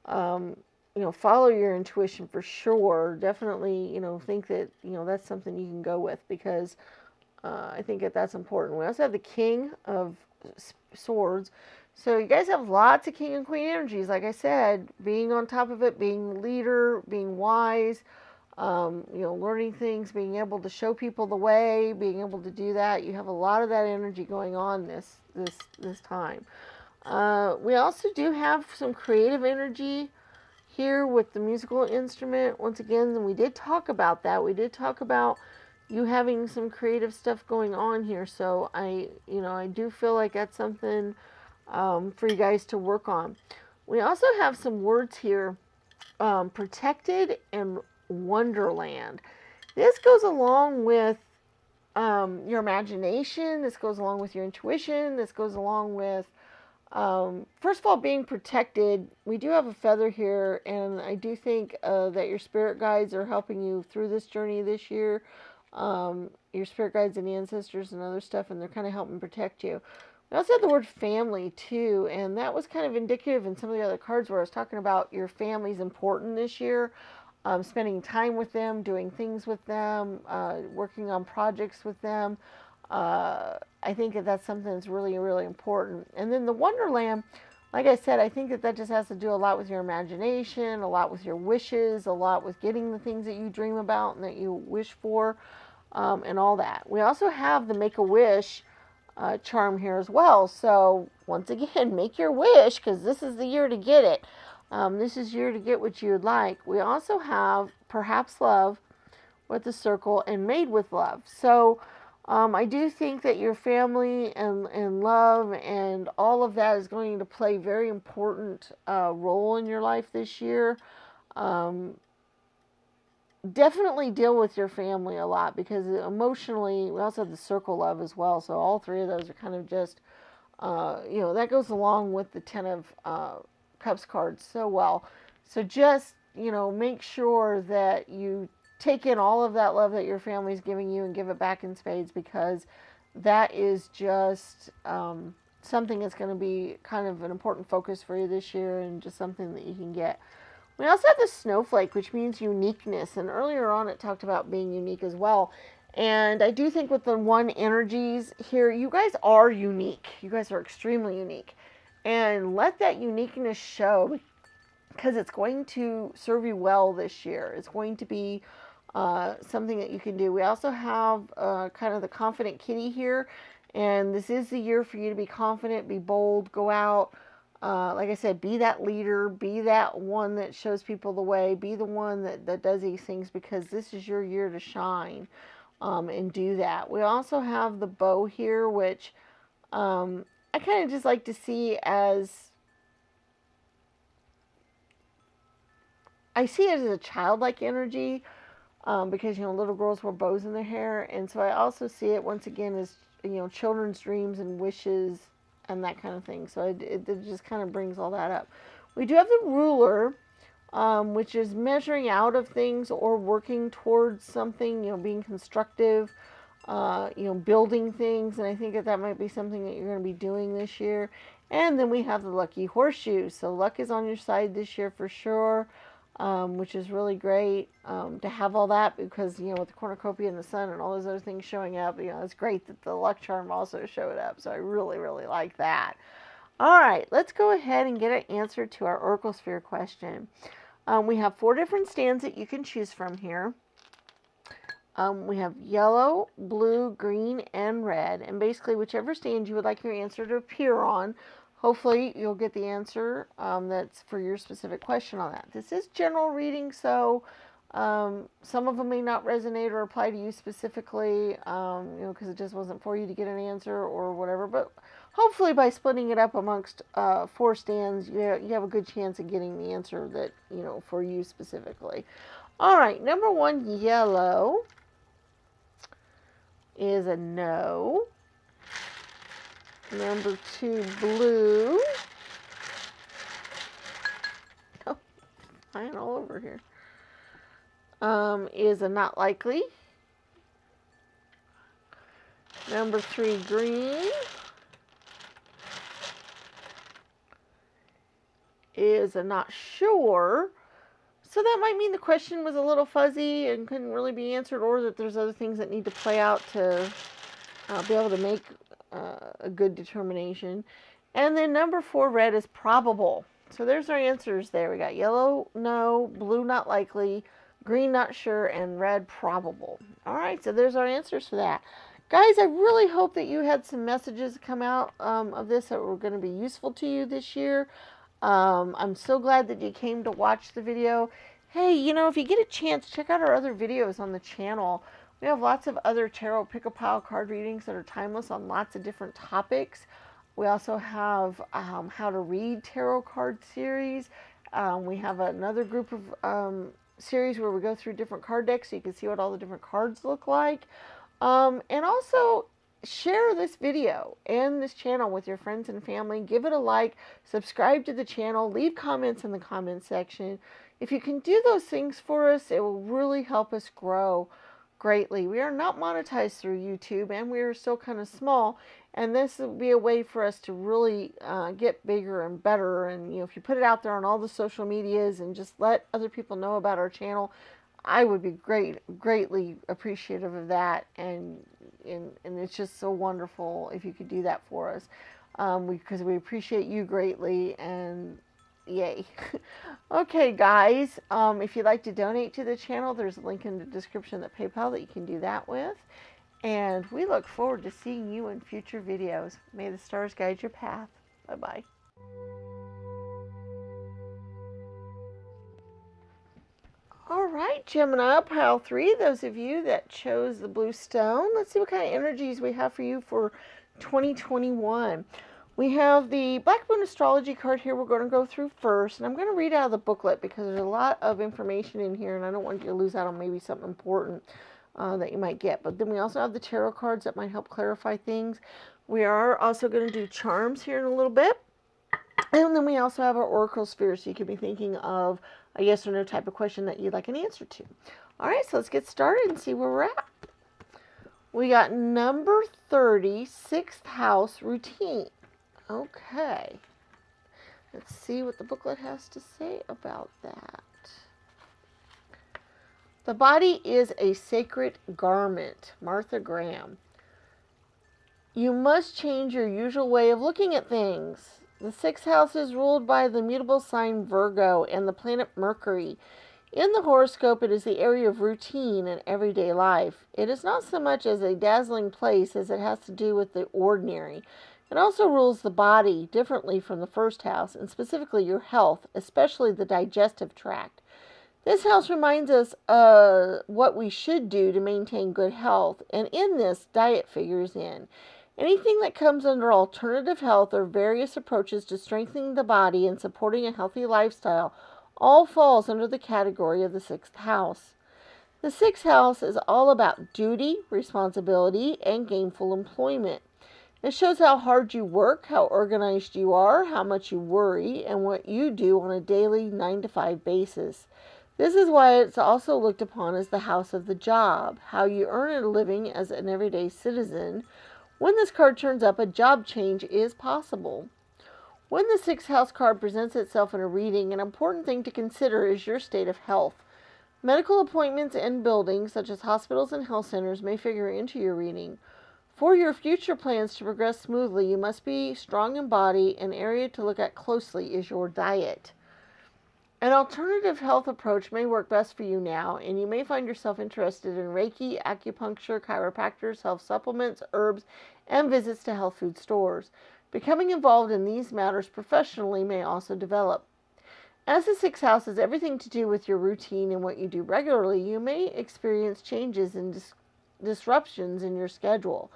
follow your intuition for sure. Definitely, think that, that's something you can go with, because I think that's important. We also have the King of Swords. So you guys have lots of King and Queen energies. Like I said, being on top of it, being leader, being wise, learning things, being able to show people the way, being able to do that. You have a lot of that energy going on this time. We also do have some creative energy here with the musical instrument. Once again, we did talk about that. We did talk about you having some creative stuff going on here. So I do feel like that's something for you guys to work on. We also have some words here, protected and wonderland. This goes along with your imagination. This goes along with your intuition. This goes along with, first of all, being protected. We do have a feather here, and I do think that your spirit guides are helping you through this journey this year. Your spirit guides and ancestors and other stuff, and they're kind of helping protect you. We also had the word family too, and that was kind of indicative in some of the other cards where I was talking about your family's important this year. Spending time with them, doing things with them, working on projects with them. I think that's something that's really, really important. And then the Wonderland, like I said, I think that just has to do a lot with your imagination, a lot with your wishes, a lot with getting the things that you dream about and that you wish for, and all that. We also have the Make-A-Wish charm here as well. So once again, make your wish, because this is the year to get it. This is your year to get what you would like. We also have Perhaps Love with the circle and Made with Love. So I do think that your family and love and all of that is going to play a very important role in your life this year. Definitely deal with your family a lot, because emotionally, we also have the circle love as well. So all three of those are kind of just, that goes along with the Ten of Cups card so well. So just, make sure that you take in all of that love that your family's giving you and give it back in spades, because that is just something that's going to be kind of an important focus for you this year, and just something that you can get. We also have the snowflake, which means uniqueness. And earlier on, it talked about being unique as well. And I do think with the one energies here, you guys are unique. You guys are extremely unique. And let that uniqueness show, because it's going to serve you well this year. It's going to be something that you can do. We also have kind of the confident kitty here, and this is the year for you to be confident, be bold, go out. Like I said, be that leader, be that one that shows people the way, be the one that does these things, because this is your year to shine and do that. We also have the bow here, which I kind of just like to see as, I see it as a childlike energy. Because, little girls wear bows in their hair. And so I also see it, once again, as, children's dreams and wishes and that kind of thing. So it just kind of brings all that up. We do have the ruler, which is measuring out of things or working towards something, being constructive, building things. And I think that might be something that you're going to be doing this year. And then we have the lucky horseshoe. So luck is on your side this year for sure. Which is really great to have all that, because, with the cornucopia and the sun and all those other things showing up, it's great that the luck charm also showed up. So I really, really like that. All right, let's go ahead and get an answer to our Oracle Sphere question. We have 4 different stands that you can choose from here. We have yellow, blue, green, and red. And basically, whichever stand you would like your answer to appear on, hopefully you'll get the answer that's for your specific question on that. This is general reading, so some of them may not resonate or apply to you specifically, because it just wasn't for you to get an answer or whatever. But hopefully by splitting it up amongst 4 stands, you have a good chance of getting the answer that, for you specifically. All right, number 1, yellow, is a no. Number 2, blue. Oh, flying all over here. Is a not likely. Number 3, green. Is a not sure. So that might mean the question was a little fuzzy and couldn't really be answered, or that there's other things that need to play out to be able to make a good determination. And then number 4, red, is probable. So there's our answers there. We got yellow, no, blue, not likely, green, not sure, and red, probable. All right, so there's our answers for that. Guys, I really hope that you had some messages come out of this that were going to be useful to you this year. I'm so glad that you came to watch the video. Hey, if you get a chance, check out our other videos on the channel. We have lots of other tarot pick-a-pile card readings that are timeless on lots of different topics. We also have how to read tarot card series. We have another group of series where we go through different card decks so you can see what all the different cards look like. And also, share this video and this channel with your friends and family. Give it a like, subscribe to the channel, leave comments in the comment section. If you can do those things for us, it will really help us grow greatly. We are not monetized through YouTube, and we are still kind of small, and this will be a way for us to really get bigger and better. And if you put it out there on all the social medias and just let other people know about our channel, I would be greatly appreciative of that. And it's just so wonderful if you could do that for us, because we appreciate you greatly, and yay. Okay, guys, if you'd like to donate to the channel, there's a link in the description of the PayPal that you can do that with. And we look forward to seeing you in future videos. May the stars guide your path. Bye-bye. All right, Gemini, pile 3, those of you that chose the blue stone. Let's see what kind of energies we have for you for 2021. We have the Black Moon Astrology card here we're going to go through first. And I'm going to read out of the booklet because there's a lot of information in here, and I don't want you to lose out on maybe something important that you might get. But then we also have the tarot cards that might help clarify things. We are also going to do charms here in a little bit. And then we also have our Oracle Sphere, so you could be thinking of a yes or no type of question that you'd like an answer to. All right, so let's get started and see where we're at. We got number 30, 6th house, routine. Okay, let's see what the booklet has to say about that. The body is a sacred garment, Martha Graham. You must change your usual way of looking at things. The 6th house is ruled by the mutable sign Virgo and the planet Mercury. In the horoscope, it is the area of routine and everyday life. It is not so much as a dazzling place as it has to do with the ordinary. It also rules the body differently from the first house, and specifically your health, especially the digestive tract. This house reminds us what we should do to maintain good health, and in this, diet figures in. Anything that comes under alternative health or various approaches to strengthening the body and supporting a healthy lifestyle all falls under the category of the sixth house. The sixth house is all about duty, responsibility, and gainful employment. It shows how hard you work, how organized you are, how much you worry, and what you do on a daily 9 to 5 basis. This is why it's also looked upon as the house of the job, how you earn a living as an everyday citizen. When this card turns up, a job change is possible. When the sixth house card presents itself in a reading, an important thing to consider is your state of health. Medical appointments and buildings, such as hospitals and health centers, may figure into your reading. For your future plans to progress smoothly, you must be strong in body. An area to look at closely is your diet. An alternative health approach may work best for you now, and you may find yourself interested in Reiki, acupuncture, chiropractors, health supplements, herbs, and visits to health food stores. Becoming involved in these matters professionally may also develop. As the sixth house has everything to do with your routine and what you do regularly, you may experience changes and disruptions in your schedule.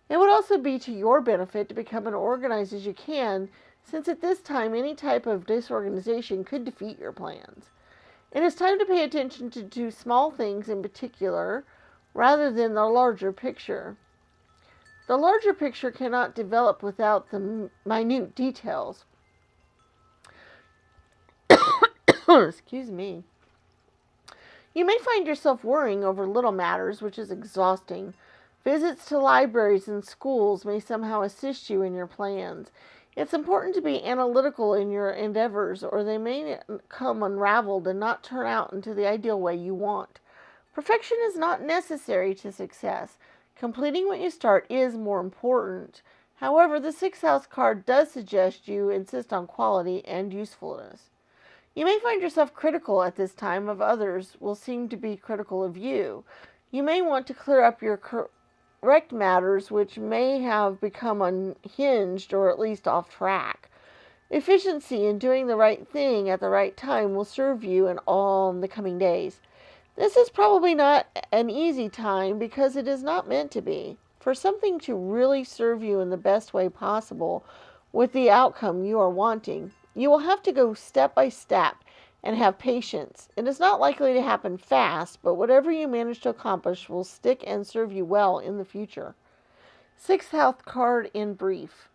It would also be to your benefit to become as organized as you can, since at this time any type of disorganization could defeat your plans. It is time to pay attention to small things in particular, rather than the larger picture. The larger picture cannot develop without the minute details. Excuse me. You may find yourself worrying over little matters, which is exhausting. Visits to libraries and schools may somehow assist you in your plans. It's important to be analytical in your endeavors, or they may come unraveled and not turn out into the ideal way you want. Perfection is not necessary to success. Completing what you start is more important. However, the sixth house card does suggest you insist on quality and usefulness. You may find yourself critical at this time of others will seem to be critical of you. You may want to clear up your correct matters which may have become unhinged or at least off track. Efficiency in doing the right thing at the right time will serve you in all the coming days. This is probably not an easy time because it is not meant to be. For something to really serve you in the best way possible with the outcome you are wanting, you will have to go step by step and have patience. It is not likely to happen fast, but whatever you manage to accomplish will stick and serve you well in the future. Sixth house card in brief.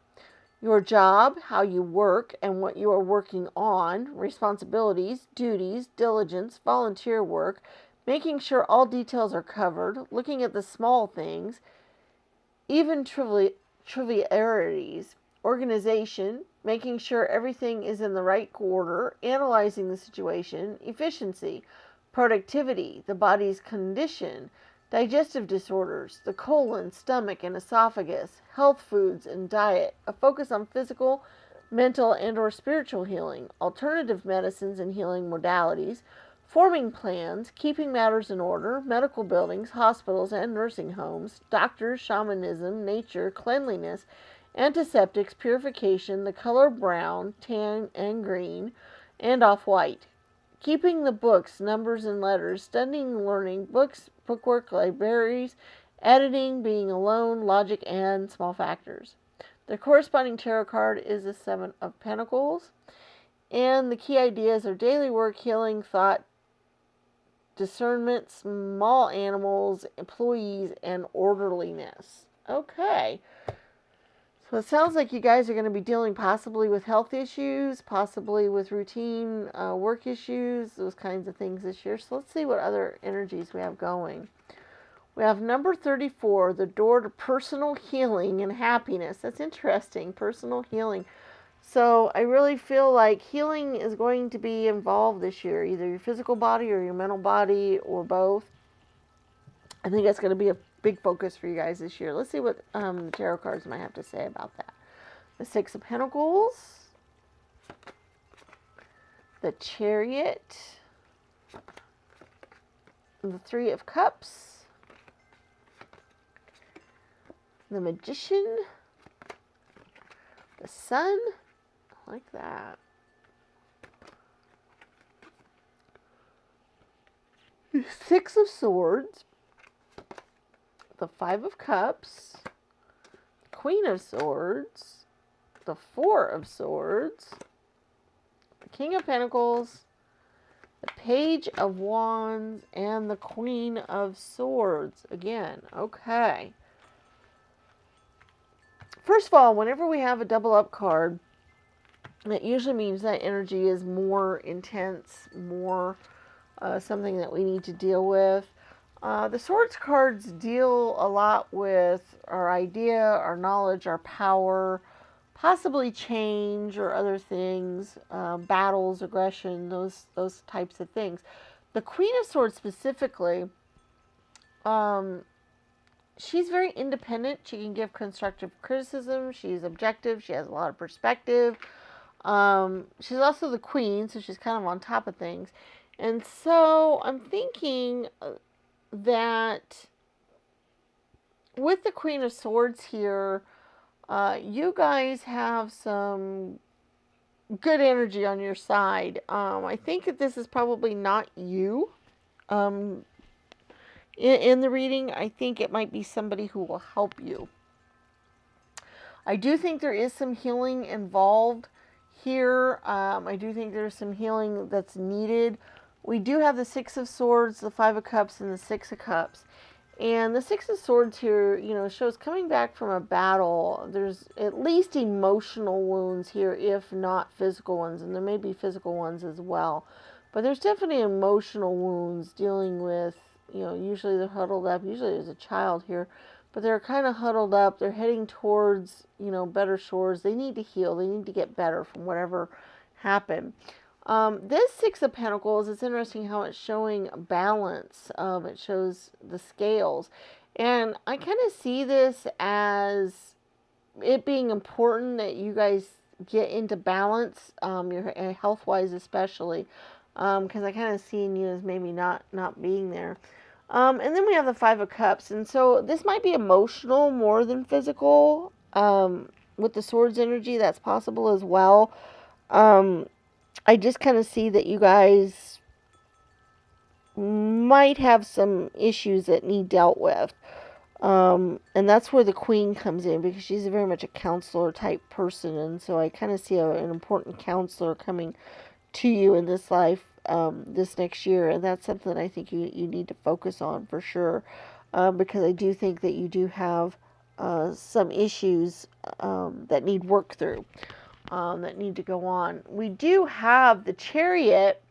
Your job, how you work and what you are working on, responsibilities, duties, diligence, volunteer work, making sure all details are covered, looking at the small things, even trivialities, organization, making sure everything is in the right order, analyzing the situation, efficiency, productivity, the body's condition, digestive disorders, the colon, stomach, and esophagus, health foods and diet, a focus on physical, mental, and or spiritual healing, alternative medicines and healing modalities, forming plans, keeping matters in order, medical buildings, hospitals and nursing homes, doctors, shamanism, nature, cleanliness, antiseptics, purification, the color brown, tan, and green, and off-white. Keeping the books, numbers, and letters, studying, learning, books, bookwork, libraries, editing, being alone, logic, and small factors. The corresponding tarot card is the Seven of Pentacles, and the key ideas are daily work, healing, thought, discernment, small animals, employees, and orderliness. Okay. So it sounds like you guys are going to be dealing possibly with health issues, possibly with routine work issues, those kinds of things this year. So let's see what other energies we have going. We have number 34, the door to personal healing and happiness. That's interesting, personal healing. So I really feel like healing is going to be involved this year, either your physical body or your mental body or both. I think that's going to be a big focus for you guys this year. Let's see what the tarot cards might have to say about that. The Six of Pentacles, the Chariot, the Three of Cups, the Magician, the Sun, I like that. The Six of Swords, the Five of Cups, Queen of Swords, the Four of Swords, the King of Pentacles, the Page of Wands, and the Queen of Swords. Again, okay. First of all, whenever we have a double up card, it usually means that energy is more intense, more something that we need to deal with. The Swords cards deal a lot with our idea, our knowledge, our power, possibly change or other things, battles, aggression, those types of things. The Queen of Swords specifically, she's very independent. She can give constructive criticism. She's objective. She has a lot of perspective. She's also the queen, so she's kind of on top of things. And so I'm thinking that with the Queen of Swords here, you guys have some good energy on your side. I think that this is probably not you in the reading. I think it might be somebody who will help you. I do think there is some healing involved here. I do think there's some healing that's needed. We do have the Six of Swords, the Five of Cups, and the Six of Cups. And the Six of Swords here, shows coming back from a battle. There's at least emotional wounds here, if not physical ones. And there may be physical ones as well. But there's definitely emotional wounds dealing with, usually they're huddled up. Usually there's a child here. But they're kind of huddled up. They're heading towards, better shores. They need to heal. They need to get better from whatever happened. This Six of Pentacles, it's interesting how it's showing balance. It shows the scales. And I kind of see this as it being important that you guys get into balance, your health-wise especially. Because I kind of seen you as maybe not being there. And then we have the Five of Cups. And so this might be emotional more than physical. With the Swords energy, that's possible as well. I just kind of see that you guys might have some issues that need dealt with. And that's where the Queen comes in, because she's very much a counselor type person. And so I kind of see an important counselor coming to you in this life this next year. And that's something I think you need to focus on for sure. Because I do think that you do have some issues that need work through. That need to go on. We do have the Chariot,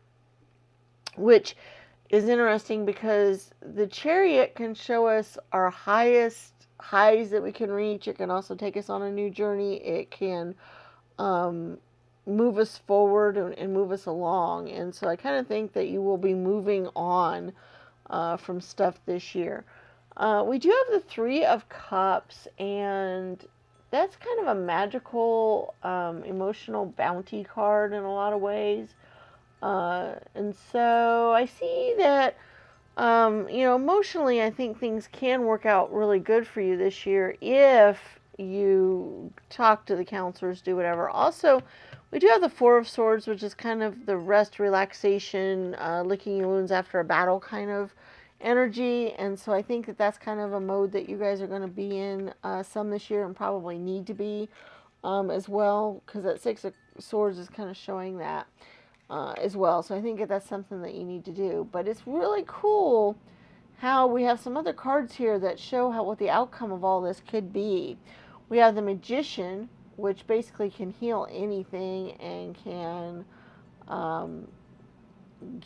which is interesting because the Chariot can show us our highest highs that we can reach. It can also take us on a new journey. It can move us forward and move us along. And so I kind of think that you will be moving on from stuff this year. We do have the Three of Cups, and that's kind of a magical, emotional bounty card in a lot of ways. And so I see that, emotionally, I think things can work out really good for you this year if you talk to the counselors, do whatever. Also, we do have the Four of Swords, which is kind of the rest, relaxation, licking your wounds after a battle kind of energy. And so I think that that's kind of a mode that you guys are going to be in some this year, and probably need to be as well, because that Six of Swords is kind of showing that as well. So I think that that's something that you need to do. But it's really cool how we have some other cards here that show what the outcome of all this could be. We have the Magician, which basically can heal anything and can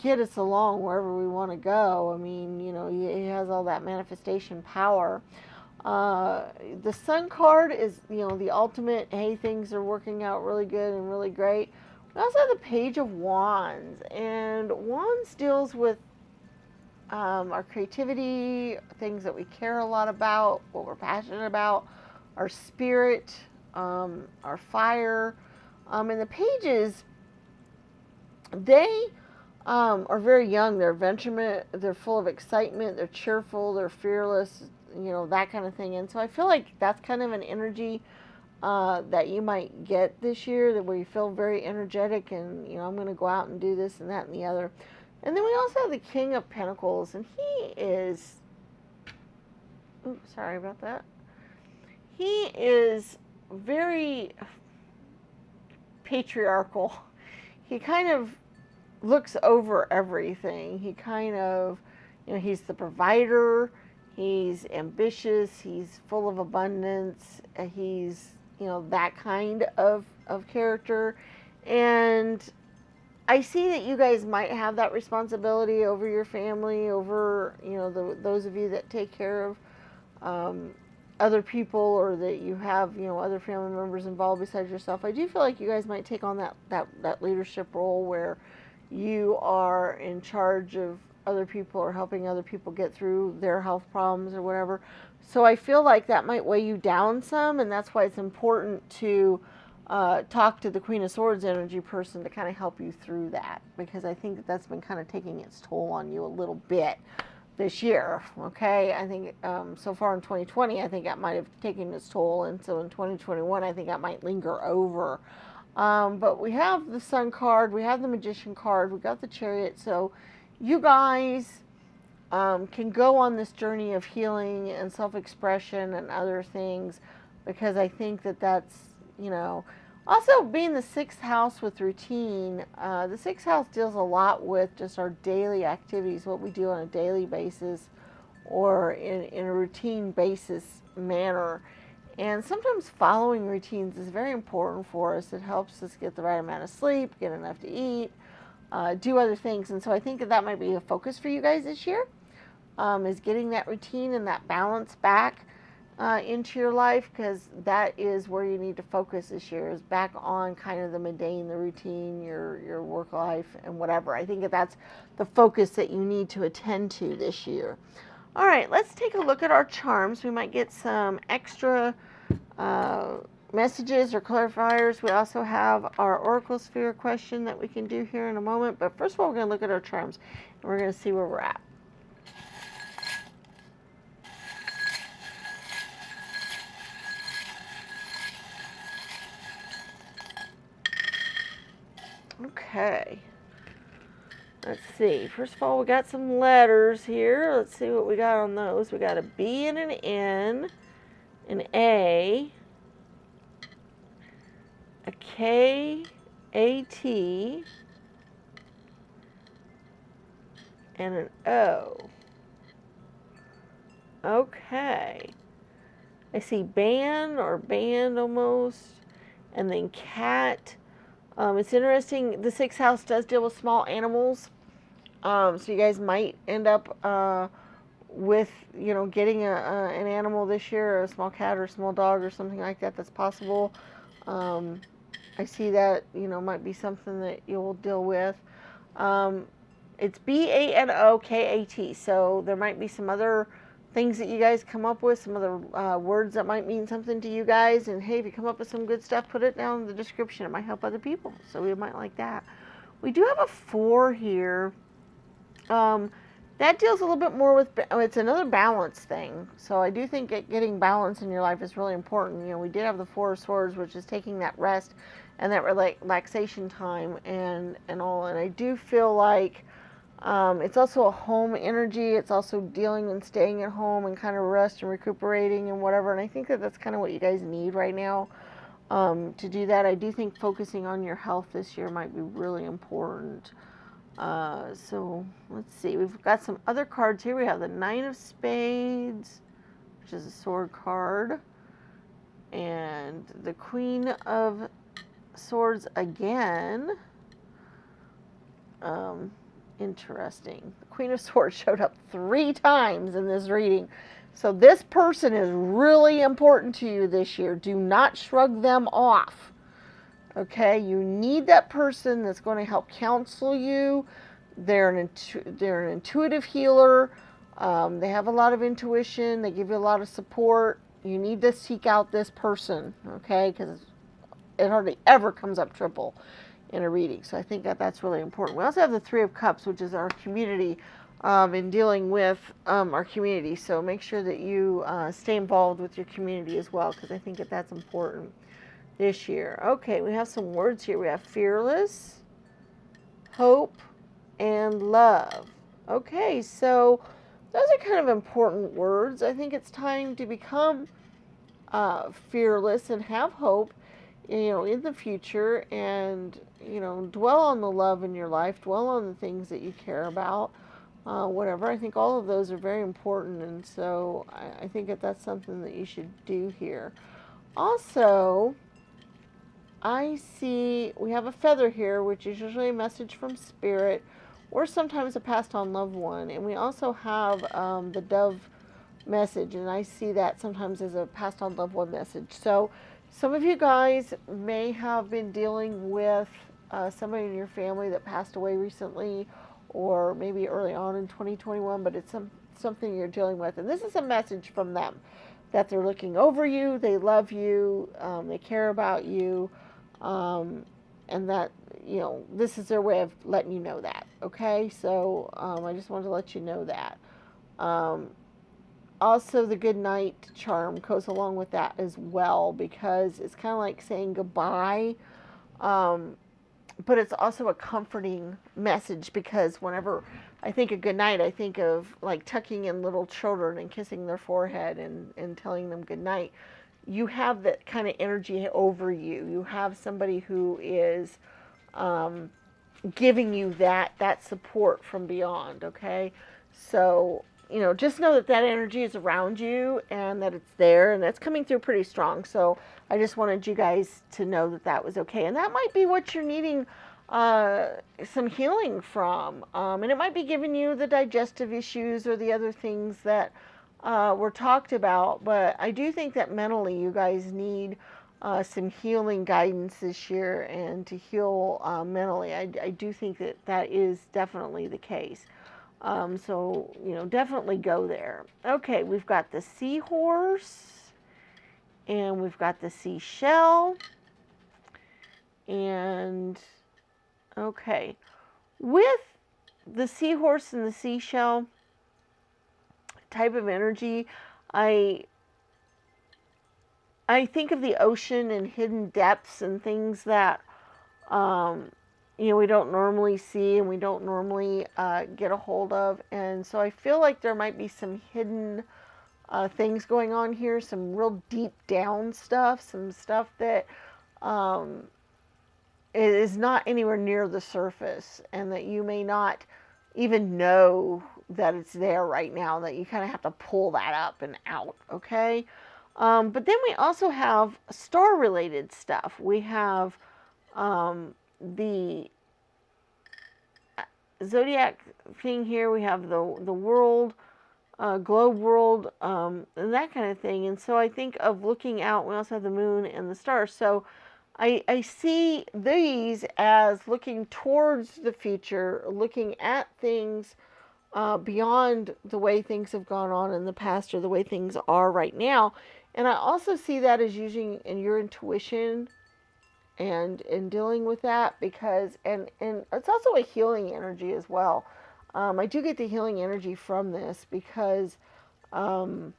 get us along wherever we want to go. I mean, he has all that manifestation power. The Sun card is, the ultimate, hey, things are working out really good and really great. We also have the Page of Wands, and Wands deals with our creativity, things that we care a lot about, what we're passionate about, our spirit, our fire. And the Pages, they are very young. They're adventurous, they're full of excitement, they're cheerful, they're fearless, that kind of thing. And so I feel like that's kind of an energy that you might get this year, that where you feel very energetic and, I'm going to go out and do this and that and the other. And then we also have the King of Pentacles, and he is, oops, sorry about that. He is very patriarchal. He kind of looks over everything. He kind of, he's the provider. He's ambitious. He's full of abundance. He's, that kind of character. And I see that you guys might have that responsibility over your family, over, those of you that take care of other people, or that you have, other family members involved besides yourself. I do feel like you guys might take on that leadership role where you are in charge of other people or helping other people get through their health problems or whatever. So I feel like that might weigh you down some, and that's why it's important to talk to the Queen of Swords energy person to kind of help you through that, because I think that's been kind of taking its toll on you a little bit this year. Okay, I think so far in 2020, I think that might have taken its toll, and so in 2021, I think that might linger over. But we have the Sun card, we have the Magician card, we got the Chariot, so you guys can go on this journey of healing and self-expression and other things, because I think that's, also being the 6th house with routine. The 6th house deals a lot with just our daily activities, what we do on a daily basis or in a routine basis manner. And sometimes following routines is very important for us. It helps us get the right amount of sleep, get enough to eat, do other things. And so I think that might be a focus for you guys this year, is getting that routine and that balance back into your life, because that is where you need to focus this year, is back on kind of the mundane, the routine, your work life and whatever. I think that's the focus that you need to attend to this year. All right, let's take a look at our charms. We might get some extra messages or clarifiers. We also have our Oracle Sphere question that we can do here in a moment. But first of all, we're going to look at our charms, and we're going to see where we're at. Okay, let's see. First of all, we got some letters here. Let's see what we got on those. We got a B and an N, an A, a K, A, T, and an O. Okay. I see band or band almost, and then cat. It's interesting, the 6th house does deal with small animals, so you guys might end up with, getting an animal this year, a small cat or a small dog or something like that. That's possible. I see that, might be something that you'll deal with. It's B-A-N-O-K-A-T, so there might be some other things that you guys come up with, some other words that might mean something to you guys. And hey, if you come up with some good stuff, put it down in the description. It might help other people, so we might like that. We do have a 4 here. That deals a little bit more with, it's another balance thing. So I do think getting balance in your life is really important. We did have the 4 of Swords, which is taking that rest and that relaxation time and all. And I do feel like it's also a home energy. It's also dealing and staying at home and kind of rest and recuperating and whatever. And I think that that's kind of what you guys need right now to do that. I do think focusing on your health this year might be really important. So let's see. We've got some other cards here. We have the 9 of Spades, which is a sword card, and the Queen of Swords again. Interesting. The Queen of Swords showed up 3 times in this reading. So this person is really important to you this year. Do not shrug them off. Okay? You need that person that's going to help counsel you. They're an intuitive healer. They have a lot of intuition. They give you a lot of support. You need to seek out this person. Okay? Because it hardly ever comes up triple. in a reading. So I think that that's really important. We also have the Three of Cups, which is our community, in dealing with our community. So make sure that you stay involved with your community as well, because I think that that's important this year. Okay, we have some words here. We have fearless, hope, and love. Okay, so those are kind of important words. I think it's time to become fearless and have hope, in the future, and dwell on the love in your life, dwell on the things that you care about, whatever. I think all of those are very important, and so I think that that's something that you should do here. Also, I see we have a feather here, which is usually a message from spirit, or sometimes a passed on loved one, and we also have the dove message, and I see that sometimes as a passed on loved one message. So some of you guys may have been dealing with somebody in your family that passed away recently, or maybe early on in 2021, but it's something you're dealing with, and this is a message from them that they're looking over you, they love you, they care about you, and that this is their way of letting you know that. Okay, so I just wanted to let you know that. Also, the good night charm goes along with that as well, because it's kind of like saying goodbye, but it's also a comforting message, because whenever I think of good night, I think of like tucking in little children and kissing their forehead and telling them good night. You have that kind of energy over you. You have somebody who is giving you that support from beyond. Okay, so just know that that energy is around you and that it's there and that's coming through pretty strong. So I just wanted you guys to know that that was okay, and that might be what you're needing some healing from, and it might be giving you the digestive issues or the other things that were talked about. But I do think that mentally you guys need some healing guidance this year, and to heal mentally. I do think that that is definitely the case. So, definitely go there. Okay, we've got the seahorse, and we've got the seashell, and okay, with the seahorse and the seashell type of energy, I think of the ocean and hidden depths and things that we don't normally see and we don't normally get a hold of. And so I feel like there might be some hidden things going on here, some real deep down stuff, some stuff that is not anywhere near the surface, and that you may not even know that it's there right now, that you kind of have to pull that up and out. Okay. But then we also have star-related stuff. We have the zodiac thing here. We have the world, globe world, and that kind of thing. And so I think of looking out. We also have the moon and the stars. So I see these as looking towards the future, looking at things beyond the way things have gone on in the past or the way things are right now. And I also see that as using in your intuition and in dealing with that, because and it's also a healing energy as well. I do get the healing energy from this because, well,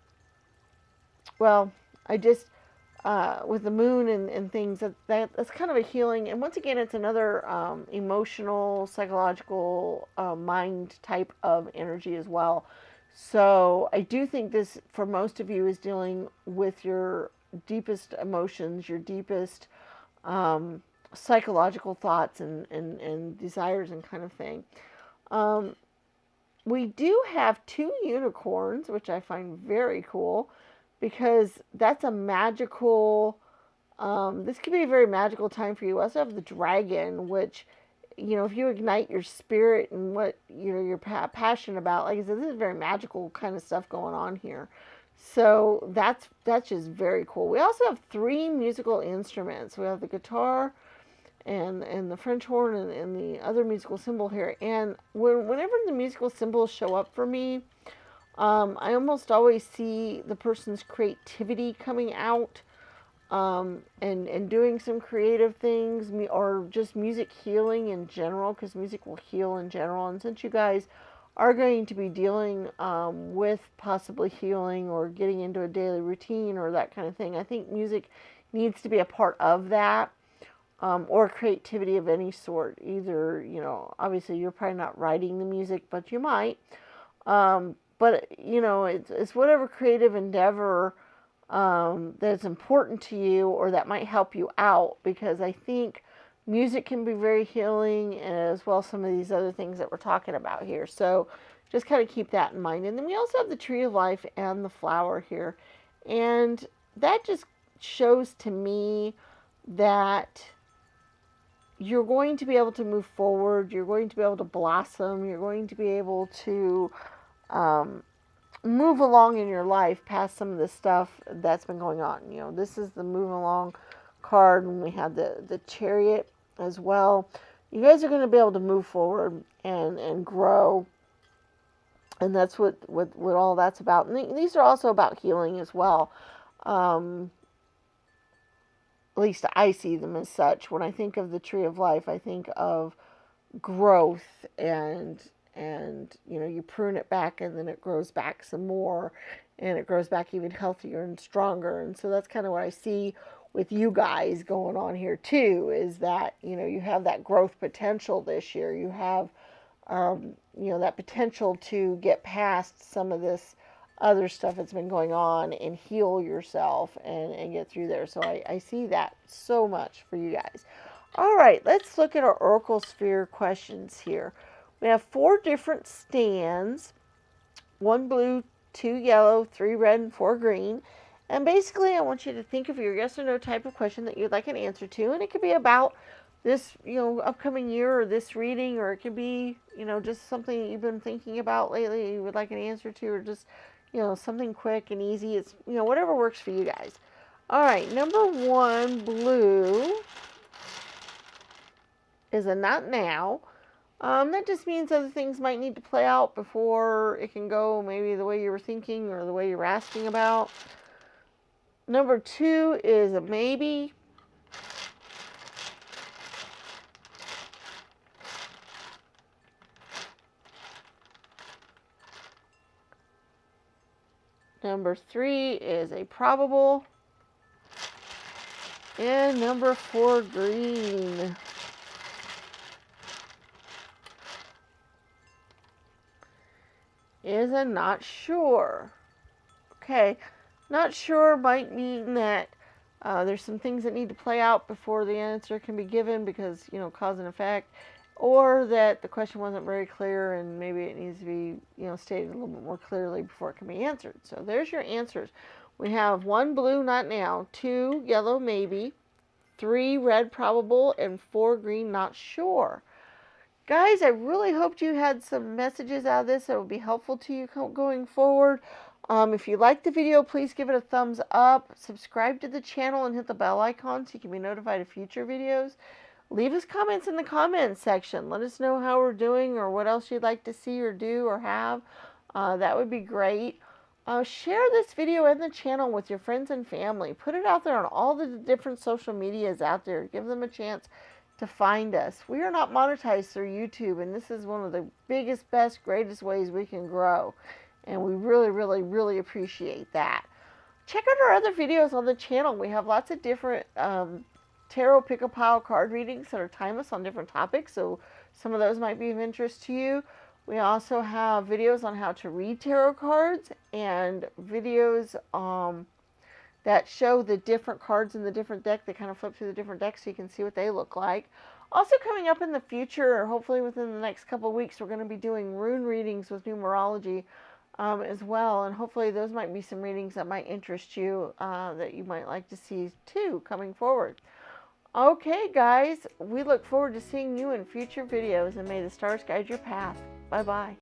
I just with the moon and things that's kind of a healing. And once again, it's another emotional, psychological, mind type of energy as well. So I do think this, for most of you, is dealing with your deepest emotions, your deepest psychological thoughts and desires and kind of thing. We do have two unicorns, which I find very cool, because that's a magical, this could be a very magical time for you. We also have the dragon, which, if you ignite your spirit and what you're passionate about, like I said, this is very magical kind of stuff going on here. So that's just very cool. We also have three musical instruments. We have the guitar and the French horn and the other musical symbol here. And whenever the musical symbols show up for me, I almost always see the person's creativity coming out. and doing some creative things, or just music healing in general, because music will heal in general. And since you guys are going to be dealing with possibly healing or getting into a daily routine or that kind of thing, I think music needs to be a part of that, or creativity of any sort. Either, obviously you're probably not writing the music, but you might. But, it's whatever creative endeavor that's important to you or that might help you out, because I think music can be very healing, as well as some of these other things that we're talking about here. So just kind of keep that in mind. And then we also have the tree of life and the flower here. And that just shows to me that you're going to be able to move forward. You're going to be able to blossom. You're going to be able to move along in your life past some of the stuff that's been going on. This is the move along card, and we had the chariot as well. You guys are going to be able to move forward and grow, and that's what all that's about. And these are also about healing as well. At least I see them as such. When I think of the tree of life, I think of growth, and you prune it back, and then it grows back some more, and it grows back even healthier and stronger. And so that's kind of what I see with you guys going on here too, is that you have that growth potential this year. You have that potential to get past some of this other stuff that's been going on and heal yourself and get through there. So I see that so much for you guys. All right, let's look at our Oracle Sphere questions here. We have 4 different stands, 1 blue, 2 yellow, 3 red, and 4 green. And basically, I want you to think of your yes or no type of question that you'd like an answer to. And it could be about this, upcoming year, or this reading, or it could be, just something you've been thinking about lately you would like an answer to, or just, something quick and easy. It's, whatever works for you guys. All right, number 1, blue, is a not now. That just means other things might need to play out before it can go maybe the way you were thinking or the way you were asking about. Number 2 is a maybe. Number 3 is a probable. And number 4, green, is a not sure. Okay, not sure might mean that there's some things that need to play out before the answer can be given, because, cause and effect, or that the question wasn't very clear and maybe it needs to be, stated a little bit more clearly before it can be answered. So there's your answers. We have 1 blue, not now, 2 yellow, maybe, 3 red, probable, and 4 green, not sure. Guys, I really hoped you had some messages out of this that would be helpful to you going forward. If you liked the video, please give it a thumbs up. Subscribe to the channel and hit the bell icon so you can be notified of future videos. Leave us comments in the comments section. Let us know how we're doing or what else you'd like to see or do or have. That would be great. Share this video and the channel with your friends and family. Put it out there on all the different social medias out there. Give them a chance to find us. We are not monetized through YouTube, and this is one of the biggest, best, greatest ways we can grow. And we really, really, really appreciate that. Check out our other videos on the channel. We have lots of different tarot pick-a-pile card readings that are timeless on different topics, so some of those might be of interest to you. We also have videos on how to read tarot cards, and videos that show the different cards in the different deck. They kind of flip through the different decks so you can see what they look like. Also coming up in the future, or hopefully within the next couple of weeks, we're going to be doing rune readings with numerology as well. And hopefully those might be some readings that might interest you, that you might like to see too coming forward. Okay, guys, we look forward to seeing you in future videos, and may the stars guide your path. Bye-bye.